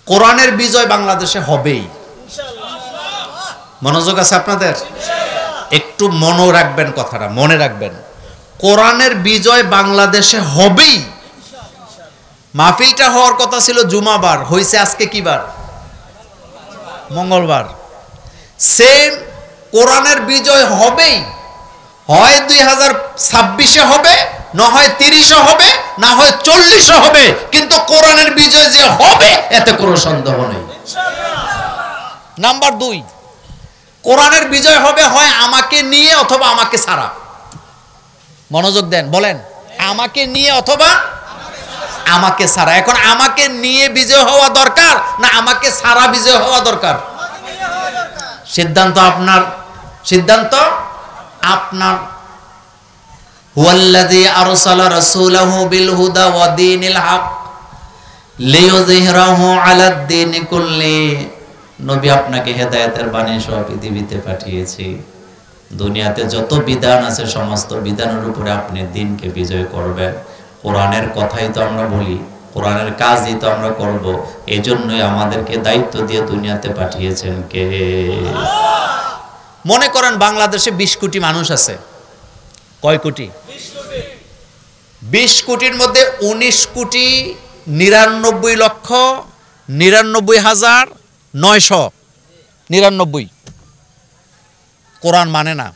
কোরআনের বিজয় বাংলাদেশে হবেই। মনোযোগ আছে আপনাদের? একটু মনে রাখবেন, কথাটা মনে রাখবেন। কোরআনের বিজয় বাংলাদেশে হবেই। মাহফিলটা হওয়ার কথা ছিল জুমাবার, হয়েছে আজকে কি বার? মঙ্গলবার। সেম কোরআনের বিজয় হবেই। হয় 2026-এ হবে, না হয় 30-এ হবে, না হয় 40-এ হবে, কিন্তু কোরআনের বিজয় যে হবে এতে কোনো সন্দেহ নেই। নাম্বার 2, কোরআনের বিজয় হবে হয় আমাকে নিয়ে অথবা আমাকে ছাড়া। মনোযোগ দেন, বলেন আমাকে নিয়ে অথবা আমাকে ছাড়া। এখন আমাকে নিয়ে বিজয় হওয়া দরকার না আমাকে ছাড়া বিজয় হওয়া দরকার? সিদ্ধান্ত আপনার, সিদ্ধান্ত আপনার। হুয়াল্লাযী আরসালা রাসূলাহু বিল হুদা ওয়া দীনিল হক লিইয়ুযহিরাহু আলাদ দীনি কুল্লি। নবী আপনাকে হেদায়েতের বাণী সহ পৃথিবীতে পাঠিয়েছি। দুনিয়াতে যত বিধান আছে সমস্ত বিধানের উপরে আপনি দ্বীনকে বিজয় করবেন। কোরআনের কথাই তো আমরা বলি, কোরআনের কাজই তো আমরা করব। এজন্যই আমাদেরকে দায়িত্ব দিয়ে দুনিয়াতে পাঠিয়েছেন কে? মনে করেন বাংলাদেশে 20 কোটি মানুষ আছে। কয় কোটি? 20 কোটির মধ্যে 19 কোটি 99,99,999 কোরআন মানে না।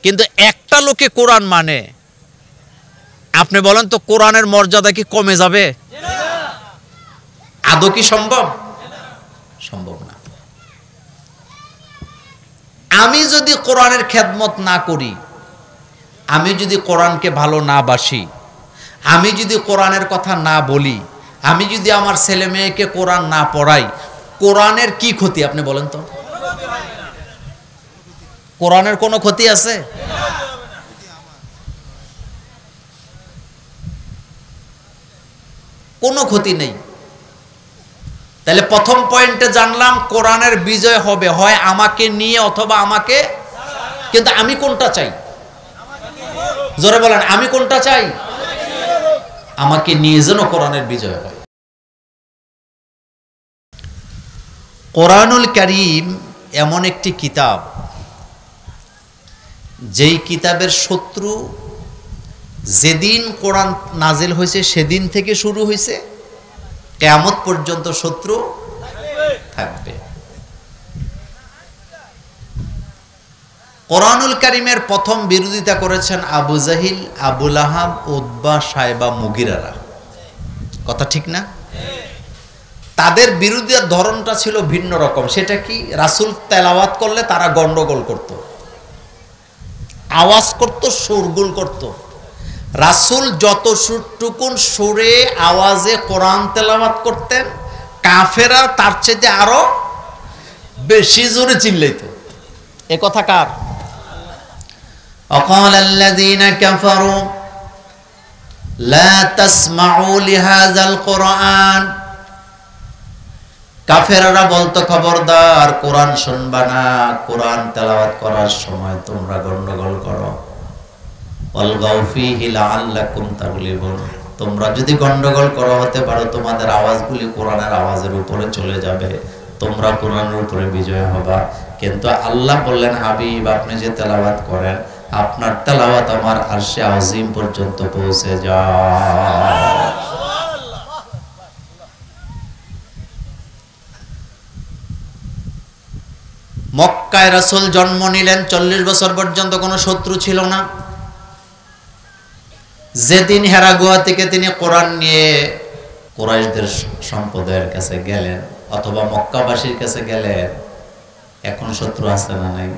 কিন্তু একটা লোকে কোরআন মানে, আপনি বলেন তো কোরআনের মর্যাদা কি কমে যাবে? আদৌ কি সম্ভব? সম্ভব না। আমি যদি কোরআনের খেদমত না করি, আমি যদি কোরআনকে ভালো না বাসি, আমি যদি কোরআনের কথা না বলি, আমি যদি আমার ছেলে মেয়েকে কোরআন না পড়াই, কোরআনের কি ক্ষতি আপনি বলেন তো? কোরআনের কোনো ক্ষতি আছে? কোনো ক্ষতি নেই। তাহলে প্রথম পয়েন্টে জানলাম কোরআনের বিজয় হবে হয় আমাকে নিয়ে অথবা আমাকে। কিন্তু আমি কোনটা চাই? জোরে বলেন, আমি কোনটা চাই? আমাকে নিয়ে যেন কোরআনের বিজয় হয়। কোরআনুল কারীম এমন একটি কিতাব, যেই কিতাবের শত্রু যেদিন কোরআন নাজিল হয়েছে সেদিন থেকে শুরু হয়েছে, কিয়ামত পর্যন্ত শত্রু থাকবে। কোরআনুল কারীমের প্রথম বিরোধিতা করেছেন আবু জাহিল, আবু লাহাব, উতবা, সায়বা, মুগিরারা। কথা ঠিক না? তাদের বিরোধিতার ধরনটা ছিল ভিন্ন রকম। সেটা কি? রাসূল তেলাওয়াত করলে তারা গন্ডগোল করত, আওয়াজ করত, শোরগোল করত। রাসূল যতটুকুন সুরে আওয়াজে কোরআন তেলাওয়াত করতেন, কাফেরা তার চাইতে আরো বেশি জোরে চিল্লাইত। এ কথা কার? وقال الذين كفروا لا تسمعوا لهذا القرآن। কাফেররা বলতো খবরদার কোরআন শুনবা না, কোরআন তেলাওয়াত করার সময় তোমরা গন্ডগোল করো। ওয়ালগাউ ফীহি লাআল্লাকুম তাগলিবুন। তোমরা যদি গন্ডগোল করো হতে পারো তোমাদের আওয়াজগুলি কোরআনের আওয়াজের উপরে চলে যাবে, তোমরা কোরআনের উপরে বিজয় হবা। কিন্তু আল্লাহ বললেন, হাবিব আপনি যে তেলাওয়াত করেন, আপনার তেলাওয়াত আমার আরশে আজিম পর্যন্ত পৌঁছে যায়। মক্কায় রাসূল জন্ম নিলেন, 40 বছর পর্যন্ত কোনো শত্রু ছিল না। যেদিন হেরা গুহা থেকে তিনি কোরআন নিয়ে কুরাইশদের সম্প্রদায়ের কাছে গেলেন অথবা মক্কাবাসীর কাছে গেলেন, এখন শত্রু আছে না নাই?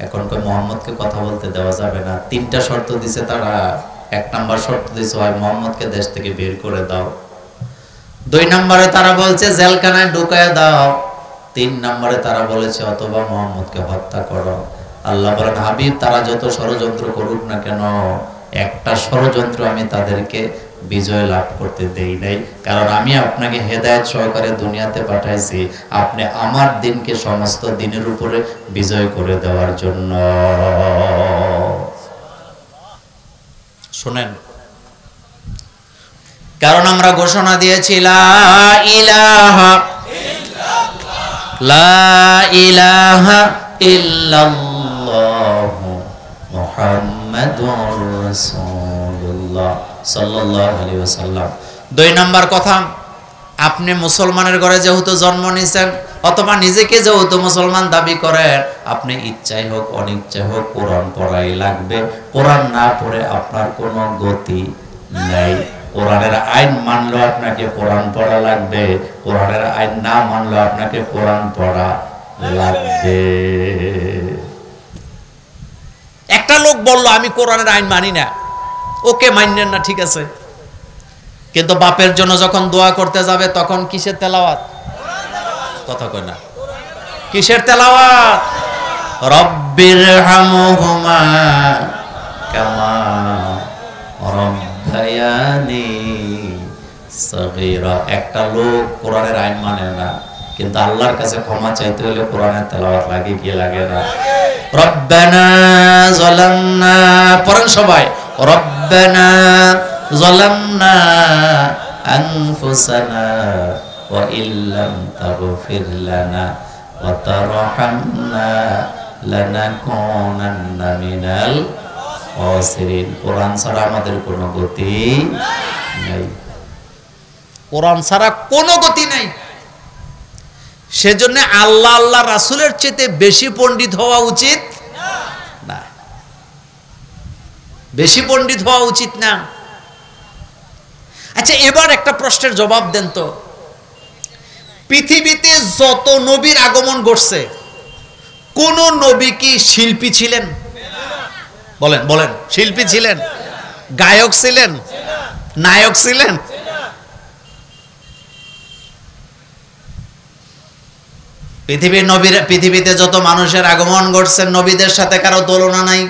এখন কই মুহাম্মদকে কথা বলতে দেওয়া যাবে না। 3টা শর্ত দিছে তারা। 1 নাম্বার শর্ত দিছে হয় মুহাম্মদকে দেশ থেকে বের করে দাও, 2 নম্বরে তারা বলছে জেলখানায় ঢুকায় দাও, 3 নম্বরে তারা বলেছে অথবা মুহাম্মদকে হত্যা করো। আল্লাহ বলেন, হাবিব তারা যত ষড়যন্ত্র করুক না কেন, একটা ষড়যন্ত্র আমি তাদেরকে বিজয় লাভ করতে দেই নাই। কারণ আমি আপনাকে হেদায়েত সহকারে দুনিয়াতে পাঠাইছি, আপনি আমার দিনকে সমস্ত দিনের উপরে বিজয় করে দেওয়ার জন্য। শুনেন, কারণ আমরা ঘোষণা দিয়েছি লা ইলাহা ইল্লাল্লাহু মুহাম্মাদুর রাসূলুল্লাহ সাল্লাল্লাহু আলাইহি ওয়াসাল্লাম। 2 নম্বর কথা, আপনি মুসলমানের ঘরে যেহেতু জন্ম নিয়েছেন অথবা নিজেকে যেহেতু মুসলমান দাবি করেন, আপনি ইচ্ছাই হোক অনিচ্ছাই হোক কোরআন পড়াই লাগবে। কোরআন না পড়ে আপনার কোনো গতি নেই। কোরআনের আইন মানলেও আপনাকে কোরআন পড়া লাগবে, কোরআনের আইন না মানলেও আপনাকে কোরআন পড়া লাগবে। একটা লোক বলল আমি কোরআনের আইন মানি না, ওকে মানলেন না, ঠিক আছে, কিন্তু বাপের জন্য যখন দোয়া করতে যাবে তখন কিসের তেলাওয়াত? কথা কয় না, কিসের তেলাওয়াত? রব্বির হামহুমা কামা রব্বায়ানি সগীরা। একটা লোক কোরআনের আইন মানে না, কিন্তু আল্লাহর কাছে ক্ষমা চাইতে হলে কোরআনের তেলাওয়াত লাগে কি লাগে না? রব্বানা যালামনা, পড়েন সবাই, রব্বানা যালামনা আনফুসানা ওয়া ইল্লাম তাগফির লানা ওয়া তারহামনা লানাকুনান্না মিনাল খাসিরিন। কোরআন ছাড়া আমাদের কোনো গতি নাই, কোরআন ছাড়া কোনো গতি নাই। সেজন্য আল্লাহ আল্লাহ রাসূলের চেয়ে বেশি পণ্ডিত হওয়া উচিত না, বেশি পণ্ডিত হওয়া উচিত না। আচ্ছা, এবার একটা প্রশ্নের জবাব দেন তো, পৃথিবীতে যত নবীর আগমন ঘটছে কোন নবী কি শিল্পী ছিলেন? বলেন বলেন, শিল্পী ছিলেন? গায়ক ছিলেন? নায়ক ছিলেন? পৃথিবীতে যত মানুষের আগমন ঘটছে নবীদের সাথে কারো তুলনা নাই,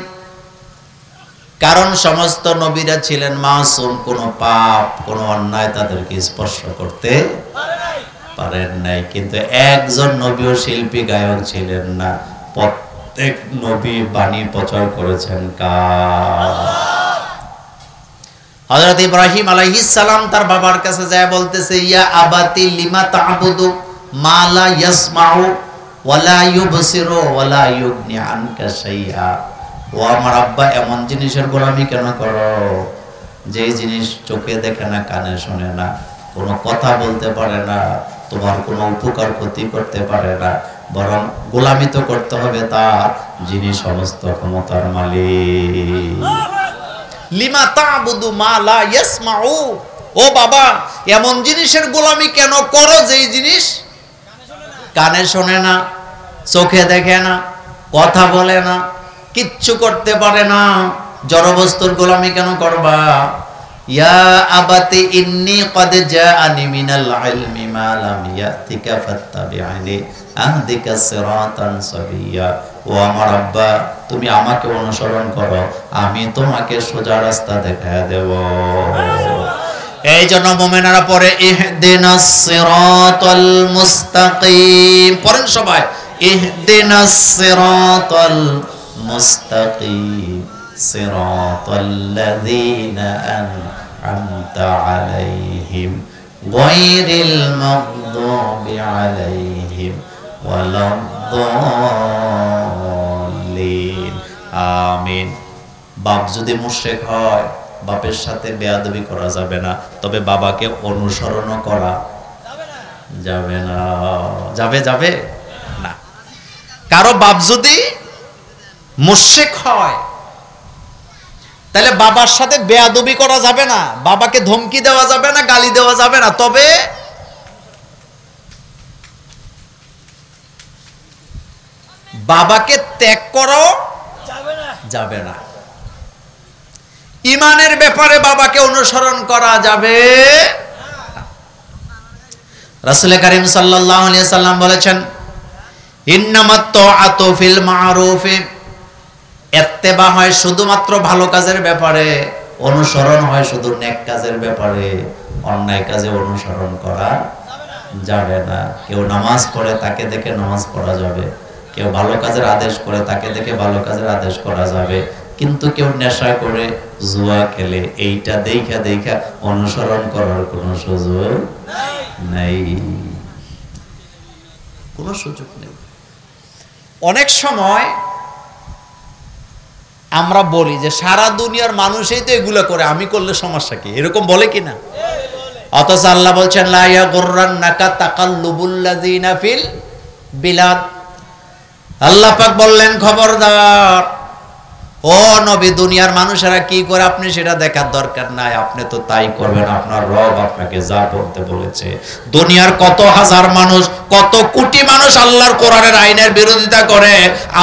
কারণ সমস্ত নবীরা ছিলেন মাসুম, কোনো পাপ কোনো অন্যায় তাদেরকে স্পর্শ করতে পারেন নাই। কিন্তু একজন নবীও শিল্পী গায়ক ছিলেন না, প্রত্যেক নবী বাণী প্রচার করেছেন কার? হযরত ইব্রাহিম আলাইহিস সালাম তার বাবার কাছে যায় বলতেছে, ইয়া আবাতি লিমা তা'বুদু মা লা ইয়াসমাউ ওয়া লা ইউবসিরু ওয়া লা ইউগনি আনকা শাইআ। ও আমার আব্বা, এমন জিনিসের গোলামি কেন করো যে জিনিস চোখে দেখে না, কানে শোনে না, কোনো কথা বলতে পারে না, তোমার কোনো উপকার ক্ষতি করতে পারে না, বরং গোলামি তো করতে হবে তার যিনি সমস্ত ক্ষমতার মালিক। লিমা তা'বুদু মা লা ইয়াসমাউ, ও বাবা এমন জিনিসের গোলামি কেন করো যেই জিনিস কানে শোনে না, চোখে দেখে না, কথা বলে না, কিচ্ছু করতে পারে না, জড়বস্তুর গোলামি কেন করবা? ইয়া আবাতি ইন্নী ক্বাদ জাআনি মিনাল ইলমি মা লাম ইয়াতিকা ফাত্তাবি'নি আহদিকা সিরাতান সাবিয়্যা। ও আমার আব্বা, তুমি আমাকে অনুসরণ করো, আমি তোমাকে সোজা রাস্তা দেখায় দেব। এই জন্য মুমিনারা পড়ে ইহদিনাস সিরাতাল মুস্তাকিম, পড়েন সবাই, ইহদিনাস সিরাতাল মুস্তাকিম সিরাতাল্লাযীনা আন'আমতা আলাইহিম গায়রিল মাগদুবি আলাইহিম ওয়ালাদ-দাল্লিন। আমিন। বাপ যদি মুশরিক হয় বাপের সাথে বেয়াদবি করা যাবে না, তবে বাবাকে অনুসরণ করা যাবে না। যাবে যাবে না। কারো বাপ যদি মুশরিক হয় তাহলে বাবার সাথে বেয়াদবি করা যাবে না, বাবাকে ধমকি দেওয়া যাবে না, গালি দেওয়া যাবে না, তবে বাবাকে ত্যাগ করা যাবে না। ঈমানের ব্যাপারে বাবাকে অনুসরণ করা যাবে। রাসূল কারীম সাল্লাল্লাহু আলাইহি সাল্লাম বলেছেন, ইন্নামাত তাআতু ফিল মা'রুফ, ইত্তেবা হয় শুধুমাত্র ভালো কাজের ব্যাপারে, অনুসরণ হয় শুধু নেক কাজের ব্যাপারে, অন্যায় কাজে অনুসরণ করা যাবে না। কেউ নামাজ পড়ে তাকে দেখে নামাজ পড়া যাবে, কেউ ভালো কাজের আদেশ করে তাকে দেখে ভালো কাজের আদেশ করা যাবে, কিন্তু কেউ নেশা করে, জুয়া খেলে, এইটা দেখা দেখা অনুসরণ করার কোনো সুযোগ নাই, কোনো সুযোগ নেই। অনেক সময় আমরা বলি যে সারা দুনিয়ার মানুষই তো এগুলো করে, আমি করলে সমস্যা কি, এরকম বলে কিনা? অথচ আল্লাহ বলছেন লা ইয়াগুররান্নাকা তাকাল্লুবুল্লাযিনা ফিল বিলাদ। আল্লাহ পাক বললেন খবরদার ও নবী, দুনিয়ার মানুষেরা কি করে আপনি সেটা দেখার দরকার নাই, আপনি তো তাই করবেন, আপনার রব আপনাকে যা করতে বলেছে। দুনিয়ার কত হাজার মানুষ, কত কোটি মানুষ আল্লাহর কোরআনের আইনের বিরোধিতা করে,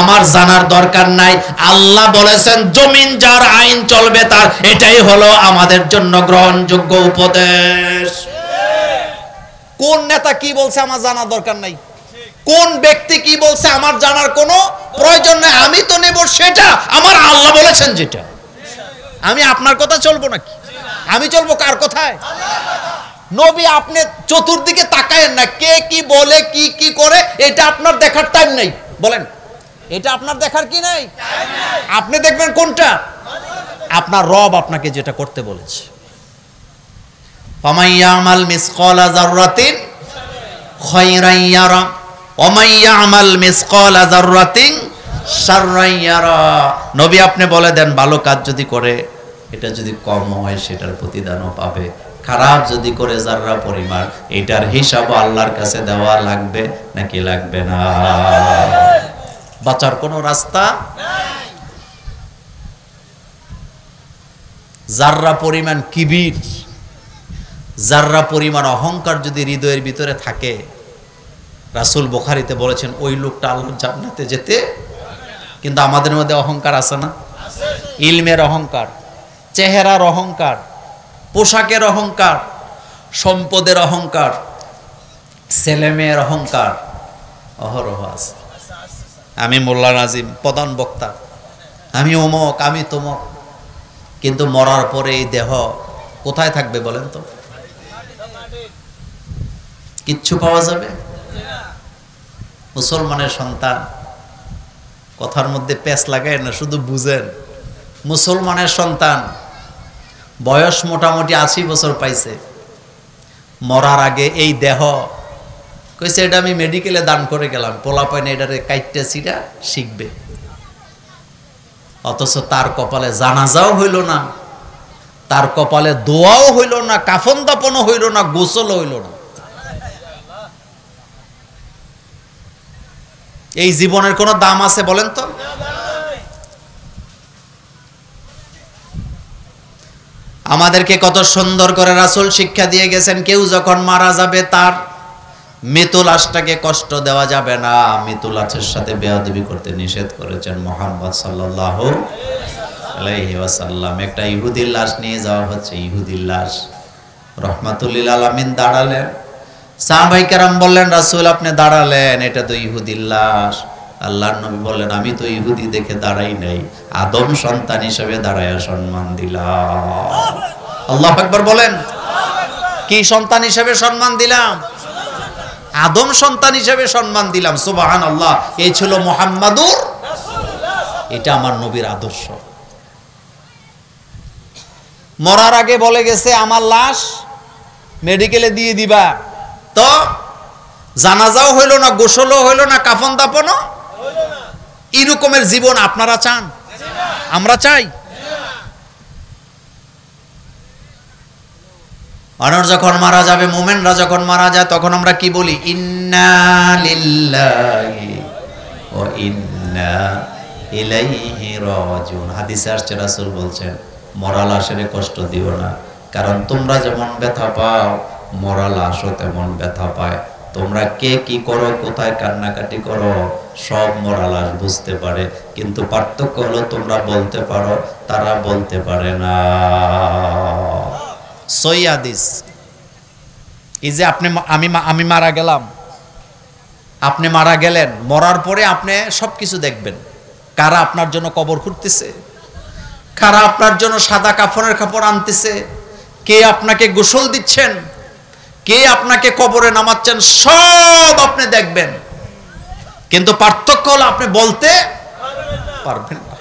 আমার জানার দরকার নাই। আল্লাহ বলেছেন জমিন যার আইন চলবে তার, এটাই হলো আমাদের জন্য গ্রহণযোগ্য উপদেশ। কোন নেতা কি বলছে আমার জানার দরকার নাই, কোন ব্যক্তি কি বলছে আমার জানার কোনো প্রয়োজন নেই। আমি তো নেব সেটা আমার আল্লাহ বলেছেন যেটা। আমি আপনার কথা চলবো নাকি? আমি চলবো কার কথায়? নবী আপনি চতুর্দিকে তাকায়েন না, কে কি বলে কি কি করে, এটা আপনার দেখার টাইম নেই। বলেন, এটা আপনার দেখার কি নাই? আপনি দেখবেন কোনটা? আপনার রব আপনাকে যেটা করতে বলেছে। ফামাইয়ামাল মিসকালা যাররাতিন খায়রান ইয়ারা ওমাইয়ামাল মিসকালা যাররাতিন শাররান ইয়ারা। নবী আপনি বলে দেন ভালো কাজ যদি করে এটা যদি কম হয় সেটার প্রতিদানও পাবে, খারাপ যদি করে যাররা পরিমাণ এটার হিসাবও আল্লাহর কাছে দেওয়া লাগবে নাকি লাগবে না? বাঁচার কোনো রাস্তা নাই। যাররা পরিমাণ কিবির, যাররা পরিমাণ অহংকার যদি হৃদয়ের ভিতরে থাকে, রাসূল বুখারীতে বলেছেন ওই লোকটা আল্লাহর জান্নাতে যেতে। কিন্তু আমাদের মধ্যে অহংকার আছে না? ইলমের অহংকার, চেহারার অহংকার, পোশাকের অহংকার, সম্পদের অহংকার, ছেলেমেয়ের অহংকার অহরহ আছে। আমি মোল্লা নাজিম, প্রধান বক্তা, আমি অমুক, আমি তমুক। কিন্তু মরার পরে এই দেহ কোথায় থাকবে বলেন তো? কিচ্ছু পাওয়া যাবে? মুসলমানের সন্তান, কথার মধ্যে পেঁচ লাগায় না, শুধু বুঝেন। মুসলমানের সন্তান বয়স মোটামুটি 80 বছর পাইছে, মরার আগে এই দেহ কইছে এটা আমি মেডিকেলে দান করে গেলাম, পোলাপাইনে এটারে কাইটটা ছিটা শিখবে। অথচ তার কপালে জানাজাও হইল না, তার কপালে দোয়াও হইল না, কাফন দাপনও হইল না, গোসলও হইল না। এই জীবনের কোনো দাম আছে বলেন তো? আমাদেরকে কত সুন্দর করে রাসূল শিক্ষা দিয়ে গেছেন, কেউ যখন মারা যাবে তার মৃত লাশটাকে কষ্ট দেওয়া যাবে না, মৃত লাশের সাথে বেয়াদবি করতে নিষেধ করেছেন মুহাম্মদ সাল্লাল্লাহু আলাইহি ওয়াসাল্লাম। একটা ইহুদির লাশ নিয়ে যাওয়া হচ্ছে, ইহুদির লাশ। রাহমাতুল লিল আলামিন দাঁড়ালেন, সাহাবায়ে কেরাম বললেন রাসূল আপনি দাঁড়ালেন, এটা তো ইহুদির লাশ। আল্লাহর নবী বললেন আমি তো ইহুদি দেখে দাঁড়াই নাই, আদম সন্তান হিসেবে দাঁড়ায়া সম্মান দিলাম। আল্লাহু আকবার বলেন। কি সন্তান হিসেবে সম্মান দিলাম? আদম সন্তান হিসেবে সম্মান দিলাম। সুবহানাল্লাহ। এই ছিল মুহাম্মাদুর রাসূলুল্লাহ। এটা আমার নবীর আদর্শ। মরার আগে বলে গেছে আমার লাশ মেডিকেলে দিয়ে দিবা, তো জানাজাও হইল না, গোসলও হইল না, কাফন দাপনও হইল না। এরকমের জীবন আপনারা চান? আমরা চাই? মানুষ যখন মারা যাবে, মুমিনরা যখন মারা যায়, তখন আমরা কি বলি? ইন্না লিল্লাহি ওয়া ইন্না ইলাইহি রাজিউন। হাদিসে আসছে রাসূল বলছেন মরা লাশের কষ্ট দিও না, কারণ তোমরা যেমন ব্যথা পাও মরা লাশও তেমন ব্যথা পায়। তোমরা কে কি করো, কোথায় কান্নাকাটি করো, সব মরা লাশ বুঝতে পারে, কিন্তু পার্থক্য হলো তোমরা বলতে পারো, তারা বলতে পারে না। সই হাদিস। এই যে আমি মারা গেলাম, আপনি মারা গেলেন, মরার পরে আপনি সবকিছু দেখবেন। কারা আপনার জন্য কবর খুঁড়তেছে, কারা আপনার জন্য সাদা কাফনের কাপড় আনতেছে, কে আপনাকে গোসল দিচ্ছেন, কে আপনাকে কবরে নামাচ্ছেন, সব আপনি দেখবেন। কিন্তু পার্থক্য হলো আপনি বলতে পারবেন না।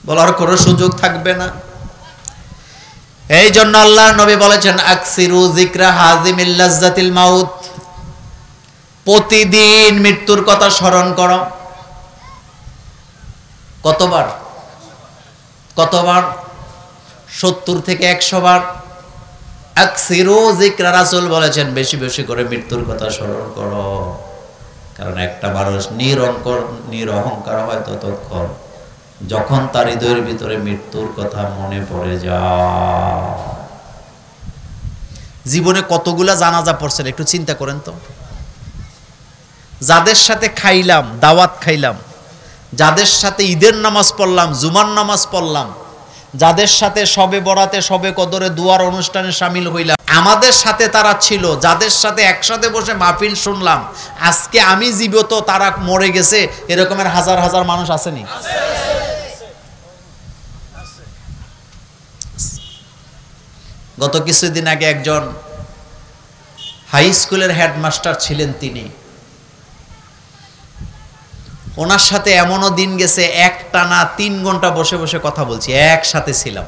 বলার কোনো সুযোগ থাকবে না। এই জন্য আল্লাহর নবী বলেছেন আকসিরু যিকরা হাজিমিল লাজ্জাতিল মাউত, প্রতিদিন মৃত্যুর কথা স্মরণ করো। কতবার? 70 থেকে 100 বার। আকসিরু যিকরা, রাসূল বলেছেন বেশি বেশি করে মৃত্যুর কথা স্মরণ করো। কারণ একটা মানুষ নিরহংকার হয় ততক্ষণ যখন তার হৃদয়ের ভিতরে মৃত্যুর কথা মনে পড়ে যায়। জীবনে কতগুলা জানাজা পড়ছেন একটু চিন্তা করেন তো। যাদের সাথে খাইলাম, দাওয়াত খাইলাম, যাদের সাথে ঈদের নামাজ পড়লাম, জুমার নামাজ পড়লাম, যাদের সাথে শবে বরাতে শবে কদরে দুয়ার অনুষ্ঠানে শামিল হইলাম, আমাদের সাথে তারা ছিল, যাদের সাথে একসাথে বসে মাহফিল শুনলাম, আজকে আমি জীবিত তারা মরে গেছে, এরকমের হাজার হাজার মানুষ আসেনি? গত কিছুদিন আগে একজন হাই স্কুলের হেডমাস্টার ছিলেন, তিনি, ওনার সাথে এমনও দিন গেছে একটানা 3 ঘন্টা বসে বসে কথা বলছি, একসাথে ছিলাম।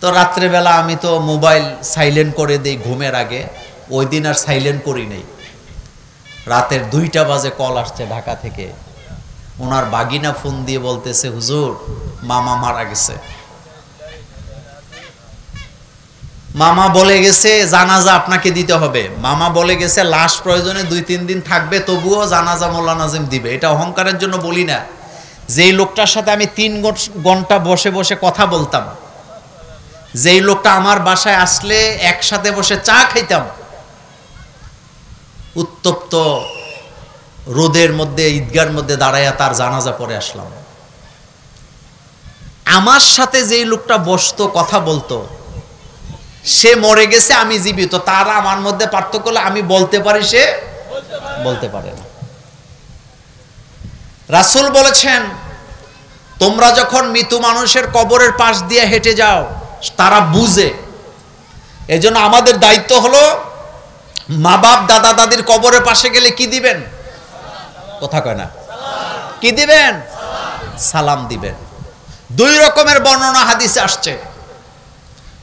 তো রাত্রেবেলা আমি তো মোবাইল সাইলেন্ট করে দিই ঘুমের আগে, ওই দিন আর সাইলেন্ট করি নাই। রাতের 2টা বাজে কল আসছে ঢাকা থেকে। ওনার বাগিনা ফোন দিয়ে বলতেছে, হুজুর মামা মারা গেছে। মামা বলে গেছে জানাজা আপনাকে দিতে হবে। মামা বলে গেছে লাশ প্রয়োজনে 2-3 দিন থাকবে, তবুও জানাজা মোল্লা নাজিম দিবে। এটা অহংকারের জন্য বলি না। যেই লোকটার সাথে আমি 3 ঘন্টা বসে বসে কথা বলতাম, যেই লোকটা আমার বাসায় আসলে একসাথে বসে চা খাইতাম, উত্তপ্ত রোদের মধ্যে ঈদগার মধ্যে দাঁড়াইয়া তার জানাজা পড়ে আসলাম। আমার সাথে যেই লোকটা বসতো কথা বলতো, সে মরে গেছে, আমি জীবিত। তারা আমার মধ্যে পার্থক্য হলো আমি বলতে পারি, সে বলতে পারে না। রাসূল বলেছেন তোমরা যখন মৃত মানুষের কবরের পাশ দিয়ে হেঁটে যাও, তারা বুঝে। এজন্য আমাদের দায়িত্ব হলো মা বাপ দাদা দাদির কবরের পাশে গেলে কি দিবেন? কথা কয় না, কি দিবেন? সালাম দিবেন। 2 রকমের বর্ণনা হাদিসে আসছে।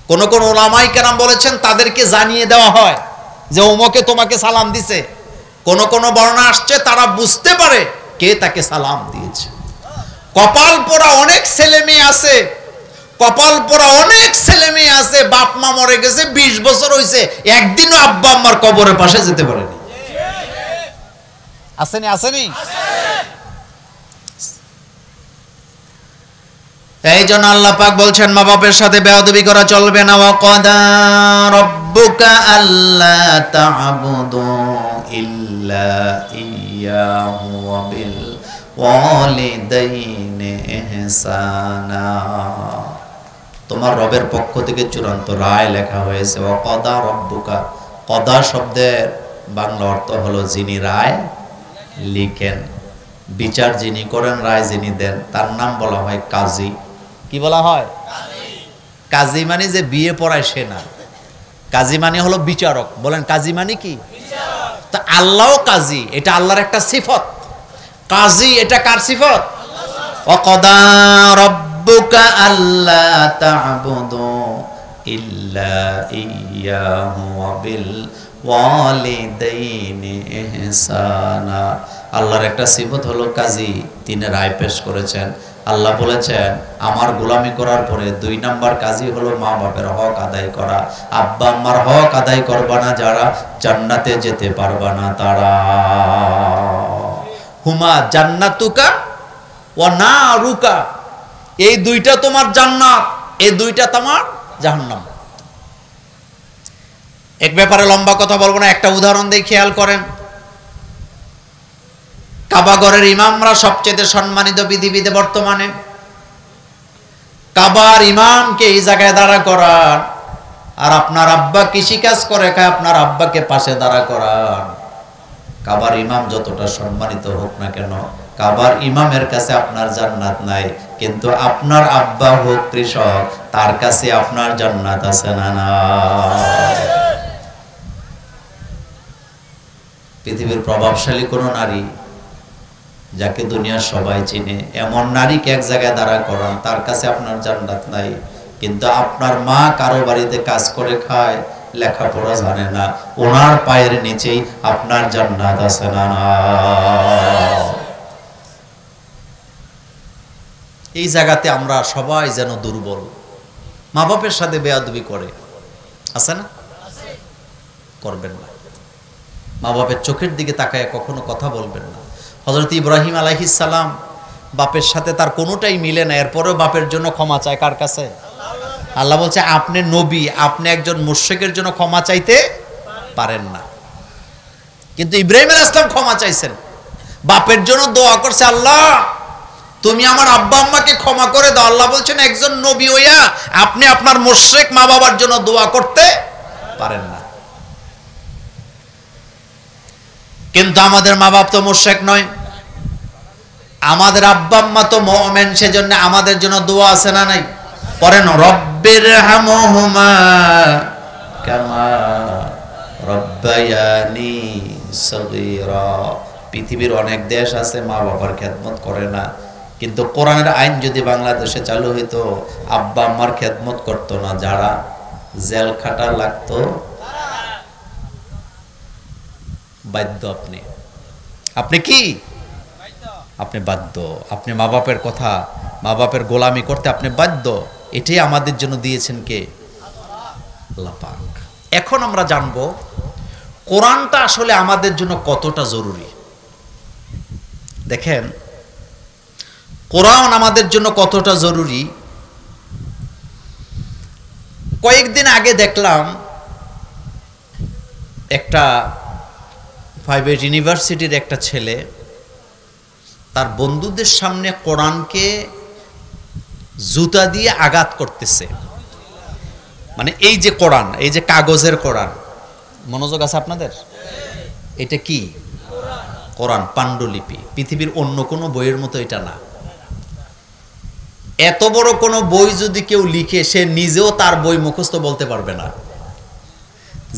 কোন কোন ওলামায়ে কেরাম বলেছেন তাদেরকে জানিয়ে দেওয়া হয় যে ওমকে তোমাকে সালাম দিছে। কোন কোন বর্ণনা আসছে তারা বুঝতে পারে কে তাকে সালাম দিয়েছে। কপাল পোড়া অনেক ছেলে মেয়ে আছে, কপাল পোড়া অনেক ছেলে মেয়ে আছে, বাপ মা মরে গেছে 20 বছর হইছে, একদিনও আব্বা আম্মার কবরের পাশে যেতে পারেনি। আসেনি? আসেনি? এই জন্য আল্লাহ পাক বলছেন মা বাপের সাথে বেয়াদবি করা চলবে না। ওয়া ক্বাদা রাব্বুকা আল্লা তা'বুদু ইল্লা ইয়্যাহু ওয়া বিল ওয়ালিদাইনি ইহসানা। তোমার রবের পক্ষ থেকে চূড়ান্ত রায় লেখা হয়েছে। ওয়া ক্বাদা রাব্বুকা, ক্বাদা শব্দের বাংলা অর্থ হলো যিনি রায় লিখেন, বিচার যিনি করেন, রায় যিনি দেন, তার নাম বলা হয় কাজী। কি বলা হয়? কাজী মানে যে বিয়ে পড়ায় সে না, কাজী মানে হলো বিচারক। বলেন কাজী মানে কি? তা আল্লাহও কাজী, এটা আল্লাহর একটা সিফত। কাজী এটা কার সিফত? ওয়া ক্বাদা রাব্বুকা আল্লা তা'বুদু ইল্লা ইয়্যাহু ওয়া বিল ওয়ালিদাইনি ইহসানা। আল্লাহর একটা সিফত হলো কাজী, তিনি রায় পেশ করেছেন। আল্লাহ বলেছেন আমার গোলামি করার পরে 2 নাম্বার কাজী হলো মা বাপের হক আদায় করা। আব্বা আম্মার হক আদায় করবা না যারা, জান্নাতে যেতে পারবা না তারা। হুমা জান্নাতুকা ওয়া নারুকা, এই 2টা তোমার জান্নাত, এই 2টা তোমার জাহান্নাম। এক ব্যাপারে লম্বা কথা বলবো না, একটা উদাহরণ দিয়ে খেয়াল করেন। কাবা ঘরের ইমামরা সবচেয়ে সম্মানিত পৃথিবীতে বর্তমানে। কাবার ইমামকে এই জায়গায় দাঁড়া করান, আর আপনার আব্বা কৃষিকাজ করে খায়, আপনার আব্বাকে পাশে দাঁড়া করান। কাবার ইমাম যতটা সম্মানিত হোক না কেন, কাবার ইমামের কাছে আপনার জান্নাত নাই, কিন্তু আপনার আব্বা হোক কৃষক, তার কাছে আপনার জান্নাত আছে না? না। পৃথিবীর প্রভাবশালী কোন নারী যাকে দুনিয়ার সবাই চিনে, এমন নারীকে এক জায়গায় দাঁড়া করান, তার কাছে আপনার জান্নাত নাই। কিন্তু আপনার মা কারো বাড়িতে কাজ করে খায়, লেখাপড়া জানে না, ওনার পায়ের নিচেই আপনার জান্নাত আছে না? এই জায়গাতে আমরা সবাই যেন দুর্বল। মা বাপের সাথে বেয়াদবি করে, আছে না? করবেন না। মা বাপের চোখের দিকে তাকায় কখনো কথা বলবেন না। হযরত ইব্রাহিম আলাইহিস সালাম বাপের সাথে তার কোনোটাই মিলে না, এরপরেও বাপের জন্য ক্ষমা চায় কার কাছে? আল্লাহ বলছে আপনি নবী, আপনি একজন মুশরিকের জন্য ক্ষমা চাইতে পারেন না, কিন্তু ইব্রাহিম আলাইহিস সালাম ক্ষমা চাইছেন, বাপের জন্য দোয়া করছে, আল্লাহ তুমি আমার আব্বা আম্মাকে ক্ষমা করে দাও। আল্লাহ বলছেন একজন নবী হইয়া আপনি আপনার মুশরিক মা বাবার জন্য দোয়া করতে পারেন না। কিন্তু আমাদের মা বাপ তো মুশরিক নয়, আমাদের আব্বা আম্মা তো মুমিন, সেজন্য আমাদের জন্য দোয়া আছে না নাই? পড়েন রব্বির হামহুমা কামা রব্বায়ানি সগীরা। পৃথিবীর অনেক দেশ আছে মা বাবার খেদমত করে না, কিন্তু কোরআনের আইন যদি বাংলাদেশে চালু হইতো, আব্বা আম্মার খেদমত করতো না যারা, জেল খাটা লাগতো, বাধ্য আপনি। আপনি কি? আপনি বাধ্য। আপনি মা বাপের কথা, মা বাপের গোলামি করতে আপনি বাধ্য। এটাই আমাদের জন্য দিয়েছেন কে? আল্লাহ পাক। এখন আমরা জানবো কোরআনটা আসলে আমাদের জন্য কতটা জরুরি। দেখেন কোরআন আমাদের জন্য কতটা জরুরি। কয়েকদিন আগে দেখলাম একটা প্রাইভেট ইউনিভার্সিটির একটা ছেলে তার বন্ধুদের সামনে কোরআনকে জুতা দিয়ে আঘাত করতেছে। মানে এই যে কোরআন, এই যে কাগজের কোরআন, মনোযোগ আছে আপনাদের? এটা কি? কোরআন পাণ্ডুলিপি। পৃথিবীর অন্য কোনো বইয়ের মতো এটা না। এত বড় কোনো বই যদি কেউ লিখে, সে নিজেও তার বই মুখস্থ বলতে পারবে না।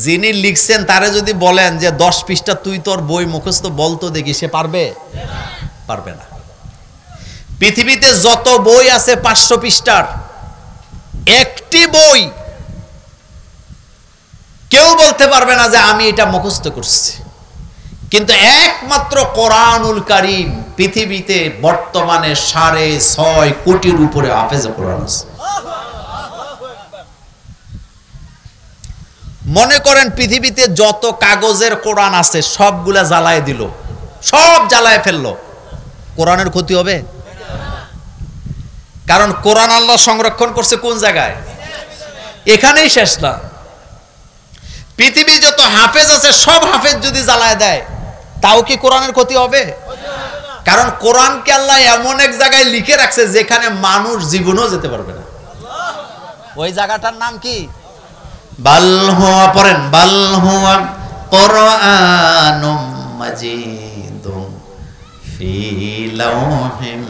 যিনি লিখছেন তারে যদি বলেন যে 10 পৃষ্ঠা তুই তোর বই মুখস্থ বলতো দেখি, সে পারবে? পারবে না। পৃথিবীতে যত বই আছে 500 পৃষ্ঠার, একটি বই কেউ বলতে পারবে না যে আমি এটা মুখস্থ করছি। কিন্তু একমাত্র কোরআনুল কারীম পৃথিবীতে বর্তমানে 6.5 কোটির উপরে হাফেজে কোরআন আছে। মনে করেন পৃথিবীতে যত কাগজের কোরআন আছে সবগুলা জ্বালায় দিল, সব জ্বালায় ফেললো, কোরআনের ক্ষতি হবে? কারণ কোরআন আল্লাহ সংরক্ষণ করছে কোন জায়গায়? এখানেই শেষ না। পৃথিবী যত হাফেজ আছে সব হাফেজ যদি জ্বালায় দেয় তাও কি কোরআনের ক্ষতি হবে? কারণ কোরআনকে আল্লাহ এমন এক জায়গায় লিখে রাখছে যেখানে মানুষ জীবনও যেতে পারবে না। ওই জায়গাটার নাম কি? বাল হুয়া, পড়েন বাল হুয়া কুরআনুম মাজিদুন ফি লাওহিম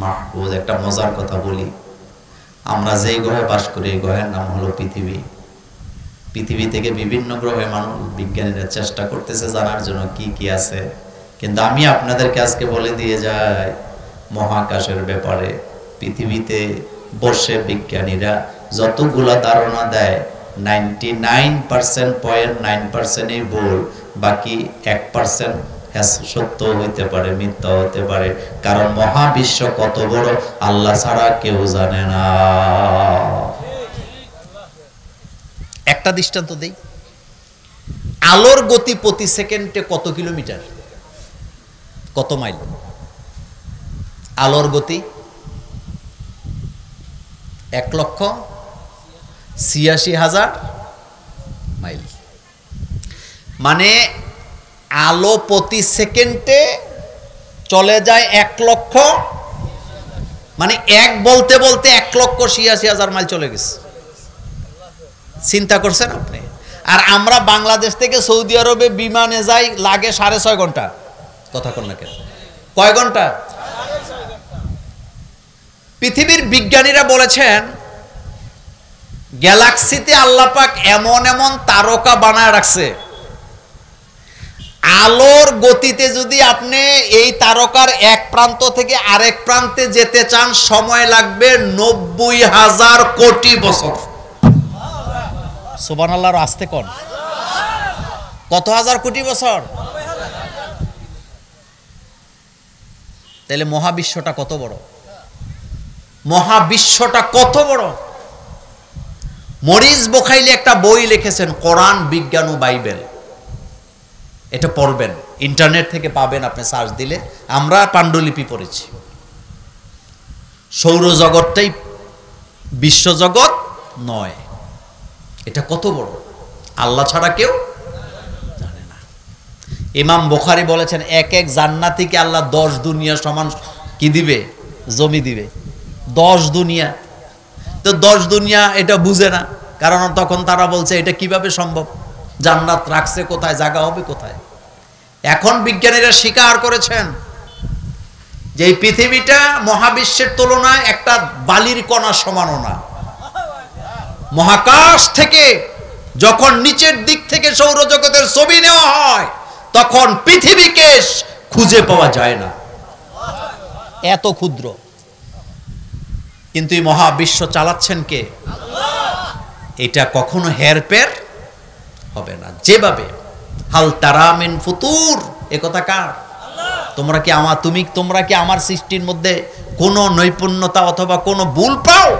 মাহফুজ। একটা মজার কথা বলি, আমরা যেই গ্রহে বাস করি এই গ্রহের নাম হলো পৃথিবী। পৃথিবী থেকে বিভিন্ন গ্রহে মানুষ, বিজ্ঞানীরা চেষ্টা করতেছে জানার জন্য কি কি আছে, কিন্তু আমি আপনাদেরকে আজকে বলে দিয়ে যাই মহাকাশের ব্যাপারে। পৃথিবীতে বসে বিজ্ঞানীরা যতগুলা ধারণা দেয় 99.9% ভুল, বাকি 1% সত্য হইতে পারে, মিথ্যা হতে পারে। কারণ মহাবিশ্ব কত বড় আল্লাহ ছাড়া কেউ জানে না। একটা দৃষ্টান্ত দেই, আলোর গতি প্রতি সেকেন্ডে কত কিলোমিটার? কত মাইল? আলোর গতি 1,86,000 মাইল। মানে আলো প্রতি সেকেন্ডে চলে যায় 1 লক্ষ, মানে এক বলতে বলতে 1,86,000 মাইল চলে গেছে। চিন্তা করছেন আপনি? আর আমরা বাংলাদেশ থেকে সৌদি আরবে বিমানে যাই, লাগে 6.5 ঘন্টা। কথা কোন না কেন? কয় ঘন্টা? পৃথিবীর বিজ্ঞানীরা বলেছেন গ্যালাক্সিতে আল্লাহ পাক এমন এমন তারকা বানায় রাখছে, আলোর গতিতে যদি আপনি এই তারকার এক প্রান্ত থেকে আরেক প্রান্তে যেতে চান, সময় লাগবে 90,000 কোটি বছর। সুবহানাল্লাহর আস্তে কোন কত হাজার কোটি বছর? তাহলে মহাবিশ্বটা কত বড়, মহাবিশ্বটা কত বড়। মরিস বুখাইলি একটা বই লিখেছেন, কোরআন, বিজ্ঞান ও বাইবেল। এটা পড়বেন, ইন্টারনেট থেকে পাবেন, আপনি সার্চ দিলে। আমরা পাণ্ডুলিপি পড়েছি। সৌরজগৎটাই বিশ্বজগৎ নয়। এটা কত বড়, আল্লাহ ছাড়া কেউ জানে না। ইমাম বুখারী বলেছেন, এক এক জান্নাতীকে আল্লাহ 10 দুনিয়া সমান কি দিবে? জমি দিবে। 10 দুনিয়া। তো 10 দুনিয়া এটা বুঝে না, কারণ তখন তারা বলছে এটা কিভাবে সম্ভব, জান্নাত রাখছে কোথায়, জায়গা হবে কোথায়। এখন বিজ্ঞানীরা স্বীকার করেছেন যে এই পৃথিবীটা মহাবিশ্বের তুলনায় একটা বালির কণা সমানও না। মহাকাশ থেকে যখন নিচের দিক থেকে সৌরজগতের ছবি নেওয়া হয়, তখন পৃথিবীকে খুঁজে পাওয়া যায় না, এত ক্ষুদ্র। কিন্তু এই মহাবিশ্ব চালাচ্ছেন কে? এটা কখনো হেরফের হবে না। যেভাবে হাল তারা মিন ফুতুর, এ কথা কার? তোমরা কি আমার সৃষ্টির মধ্যে কোনো নৈপুণ্যতা অথবা কোনো ভুল পাও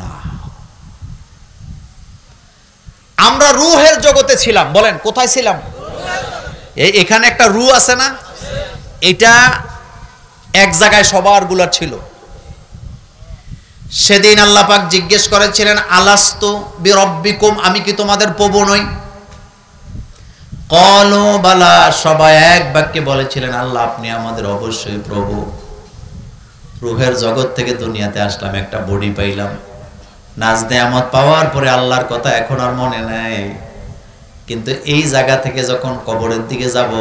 না? আমরা রূহের জগতে ছিলাম। বলেন কোথায় ছিলাম? এখানে একটা রূহ আছে না, এটা এক জায়গায় সবার গুলা ছিল। সেদিন আল্লাহ পাক জিজ্ঞেস করেছিলেন, আলাস্তু বিরব্বিকুম, আমি কি তোমাদের প্রভু নই? ক্বালু বালা, সবাই এক বাক্যে বলেছিলেন, আল্লাহ আপনি আমাদের অবশ্যই প্রভু। রূহের জগৎ থেকে দুনিয়াতে আসলাম, একটা বডি পাইলাম, নাজ নেয়ামত পাওয়ার পরে আল্লাহর কথা এখন আর মনে নাই। কিন্তু এই জায়গা থেকে যখন কবরের দিকে যাব,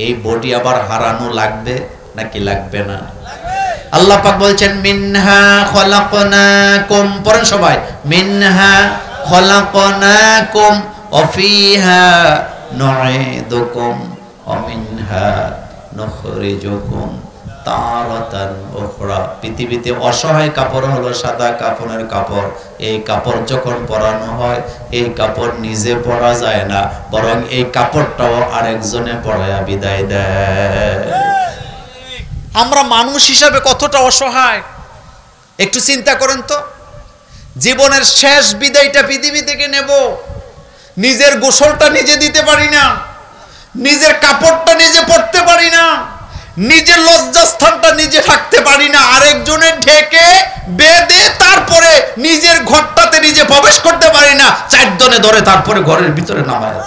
এই বডি আবার হারানো লাগবে নাকি লাগবে না? আল্লাহ পাক বলছেন, মিনহা খলাকনাকুম, পড়েন সবাই, মিনহা খলাকনাকুম ওয়া ফিহা নুঈদুকুম ওয়া মিনহা নুখরিজুকুম তারাতান উখরা। পৃথিবীতে অসহায় কাপড় হলো সাদা কাফনের কাপড়। এই কাপড় যখন পরানো হয়, এই কাপড় নিজে পরা যায় না, বরং এই কাপড়টাও আরেকজনে পরায়া বিদায় দেয়। আমরা মানুষ হিসাবে কতটা অসহায় একটু চিন্তা করেন তো। জীবনের শেষ বিদায়টা পৃথিবী থেকে নেব, নিজের গোসলটা নিজে দিতে পারি না, নিজের কাপড়টা নিজে পরতে পারি না, নিজের লজ্জাস্থানটা নিজে থাকতে পারি না, আরেকজনের ঢেকে বেঁধে তারপরে নিজের ঘরটাতে নিজে প্রবেশ করতে পারি না, 4 জনে ধরে তারপরে ঘরের ভিতরে নামায়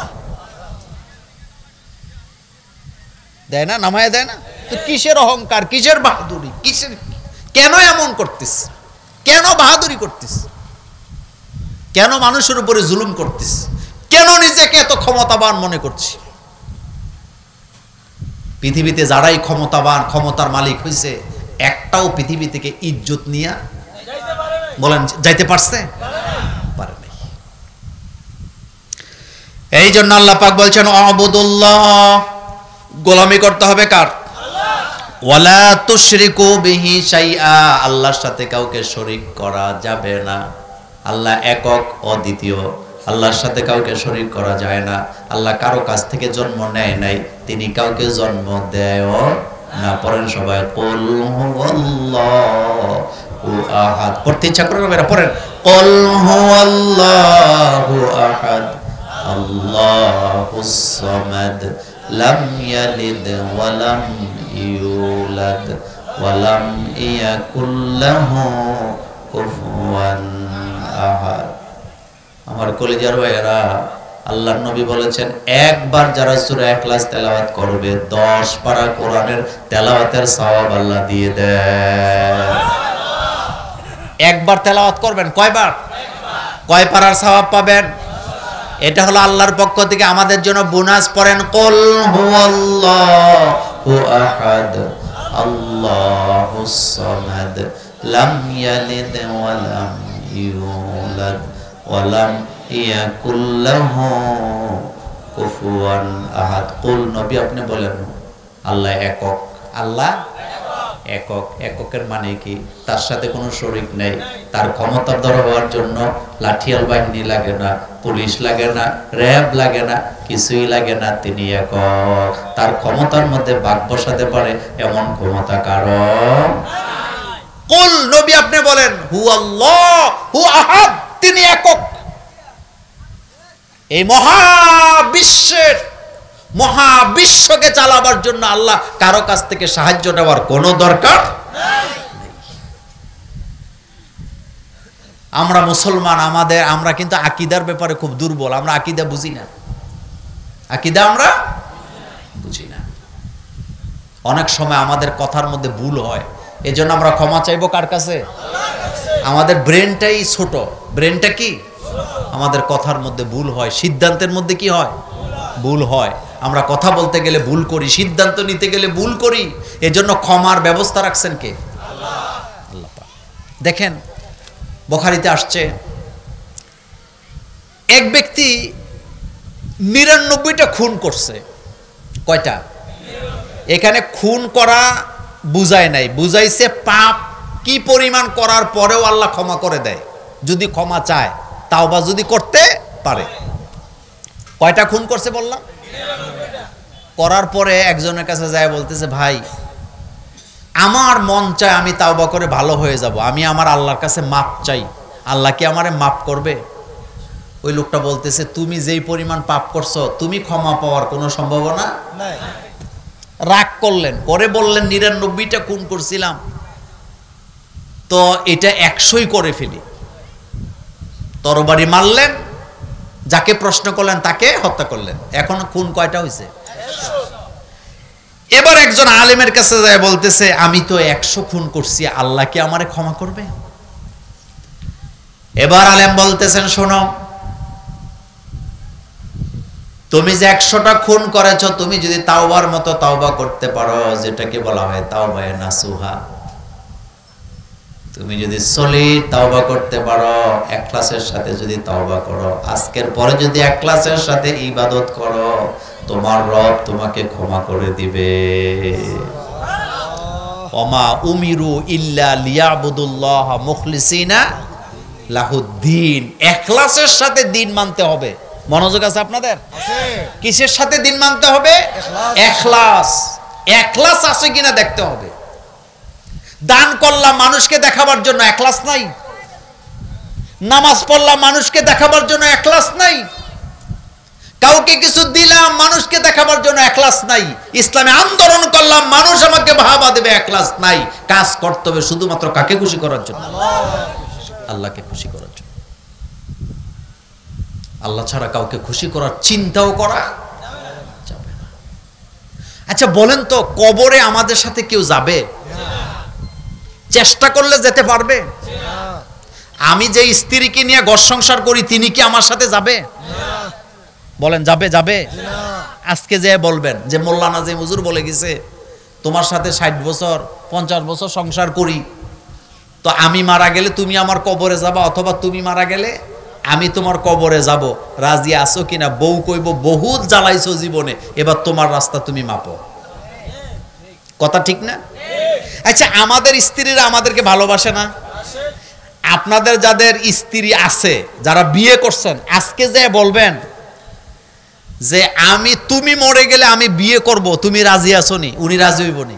দেয় না, নামায় দেয় না। তো কিসের অহংকার, কিসের বাহাদুরি, কিসের, কেন এমন করতিস? কেন বাহাদুরি করতিস? কেন মানুষের উপরে জুলুম করতিস? কেন নিজেকে এত ক্ষমতাবান মনে করছিস? পৃথিবীতে যারাই ক্ষমতাবান, ক্ষমতার মালিক হয়েছে, একটাও পৃথিবী থেকে ইজ্জত নিয়ে বলেন যাইতে পারছে? পারে নাই। এই জন্য আল্লাহ পাক বলছেন, আবুদুল্লাহ, গোলামি করতে হবে কার? ওয়ালা তুশরিকু বিহি শাইআ, আল্লাহর সাথে কাউকে শরীক করা যাবে না। আল্লাহ একক, অদ্বিতীয়, আল্লাহর সাথে কাউকে শরীক করা যায় না। আল্লাহ কারো কাছ থেকে জন্ম নেয় নাই, তিনি কাউকে জন্ম দেয়ও না। পড়েন সবাই, কুল হুয়াল্লাহু আহাদ। পড়তে ইচ্ছা করে না, পড়েন, কুল হুয়াল্লাহু আহাদ আল্লাহুস সামাদ লাম ইয়ালিদ ওয়া লাম ইউলাদ ওয়া লাম ইয়াকুল লাহু কুফুয়ান আহাদ। আমার কলিজার ভাইয়েরা, আল্লাহর নবী বলেছেন, একবার যারা সূরা ইখলাস তেলাওয়াত করবে, 10 পারা কোরআনের তেলাওয়াতের সওয়াব আল্লাহ দিয়ে দেয়। একবার তেলাওয়াত করবেন, কয়বার? কয় পারার সওয়াব পাবেন? এটা হলো আল্লাহর পক্ষ থেকে আমাদের জন্য বোনাস। পড়েন, কুল হুয়াল্লাহু আহাদ আল্লাহুস সামাদ লাম ইয়ালিদ ওয়া লাম ইউলাদ ওয়া লাম ইয়াকুল লাহু কুফুয়ান আহাদ। কুল, নবী আপনি বলেন আল্লাহ একক। আল্লাহ একক। এককের মানে কি? তার সাথে কোনো শরীক নেই। তার ক্ষমতাধর হওয়ার জন্য লাঠিয়াল বাহিনী লাগে না, পুলিশ লাগে না, র্যাব লাগে না, কিছুই লাগে না। তিনি একক। তার ক্ষমতার মধ্যে বাঘ বসাতে পারে এমন ক্ষমতা কারো। কুল, নবী আপনি বলেন হু আল্লাহ হু আহাদ, তিনি একক। এই মহাবিশ্বকে চালাবার জন্য আল্লাহ কারো কাছ থেকে সাহায্য নেওয়ার কোনো দরকার নেই। আমরা মুসলমান, আমরা কিন্তু আকীদার ব্যাপারে খুব দুর্বল। আমরা আকীদা বুঝি না। আকীদা আমরা বুঝি না। অনেক সময় আমাদের কথার মধ্যে ভুল হয়, এজন্য আমরা ক্ষমা চাইবো কার কাছে? আমাদের ব্রেনটাই ছোট। ব্রেনটা কি? আমাদের কথার মধ্যে ভুল হয়, সিদ্ধান্তের মধ্যে কি হয়? ভুল হয়। আমরা কথা বলতে গেলে ভুল করি, সিদ্ধান্ত নিতে গেলে ভুল করি। এজন্য ক্ষমার ব্যবস্থা রাখছেন কে? আল্লাহ পাক। দেখেন বুখারীতে আসছে, এক ব্যক্তি ৯৯টা খুন করছে। কয়টা? এখানে খুন করা বুঝায় নাই, বুঝাইছে পাপ কি পরিমাণ করার পরেও আল্লাহ ক্ষমা করে দেয় যদি ক্ষমা চায়, তাওবা যদি করতে পারে। কয়টা খুন করছে বললাম? করার পরে একজনের কাছে যায় বলতেছে, ভাই আমার মন চায় আমি তাওবা করে ভালো হয়ে যাব, আমি আমার আল্লাহর কাছে মাপ চাই, আল্লাহ কি আমারে মাপ করবে? ওই লোকটা বলতেছে, তুমি যেই পরিমাণ পাপ করছো তুমি ক্ষমা পাওয়ার কোনো সম্ভাবনা নাই। রাগ করলেন, পরে বললেন ৯৯টা খুন করছিলাম, তো এটা ১০০ই করে ফেলি। তরবারি মারলেন, যাকে প্রশ্ন করলেন তাকে হত্যা করলেন। এখন খুন কয়টা হয়েছে? এবার একজন আলেমের কাছে যায় বলতেছে, আমি তো ১০০ খুন করছি, আল্লাহ কি আমারে ক্ষমা করবে? এবার আলেম বলতেছেন, শোনো, তুমি যে ১০০টা খুন করেছো, তুমি যদি তাওবার মতো তাওবা করতে পারো, যেটাকে বলা হয় তাওবায়ে নাসুহা, তুমি যদি সলিড তাওবা করতে পারো, ইখলাসের সাথে যদি তাওবা করো, আজকের পরে যদি ইখলাসের সাথে ইবাদত করো, তোমার রব তোমাকে ক্ষমা করে দিবে। ওমা উমিরু ইল্লা লিয়াবুদুল্লাহ মুখলিসিনা লাহুদ্দিন। ইখলাসের সাথে দিন মানতে হবে। মনোযোগ আছে আপনাদের? কিসের সাথে দিন মানতে হবে? ইখলাস। ইখলাস আছে কিনা দেখতে হবে। দান করলাম মানুষকে দেখাবার জন্য, ইখলাস নাই। নামাজ পড়লাম মানুষকে দেখাবার জন্য, ইখলাস নাই। কাউকে কিছু দিলাম মানুষকে দেখাবার জন্য, ইখলাস নাই। ইসলামে আন্দোলন করলাম মানুষ আমাকে বাহবা দেবে, ইখলাস নাই। কাজ করতে হবে শুধুমাত্র কাকে খুশি করার জন্য? আল্লাহকে খুশি করার জন্য। আল্লাহ ছাড়া কাউকে খুশি করার চিন্তাও করা যাবে না। আচ্ছা বলেন তো, কবরে আমাদের সাথে কেউ যাবে? চেষ্টা করলে যেতে পারবে? আমি যে স্ত্রীকে নিয়ে ঘর সংসার করি, তিনি কি আমার সাথে যাবে? বলেন যাবে? যাবে? আজকে যে বলবেন যে মোল্লা নাজিম হুজুর বলে গেছে, তোমার সাথে ৬০ বছর ৫০ বছর সংসার করি, তো আমি মারা গেলে তুমি আমার কবরে যাবা, অথবা তুমি মারা গেলে আমি তোমার কবরে যাব, রাজি আছো কিনা? বউ কইব, বহুত জ্বালাইছো জীবনে, এবার তোমার রাস্তা তুমি মাপো। কথা ঠিক না? আচ্ছা, আমাদের স্ত্রীরা আমাদেরকে ভালোবাসে না? আপনাদের যাদের স্ত্রী আছে, যারা বিয়ে করছেন, আজকে যে বলবেন যে তুমি মরে গেলে আমি বিয়ে করব, তুমি রাজি আছো নি? উনি রাজি হইব নি?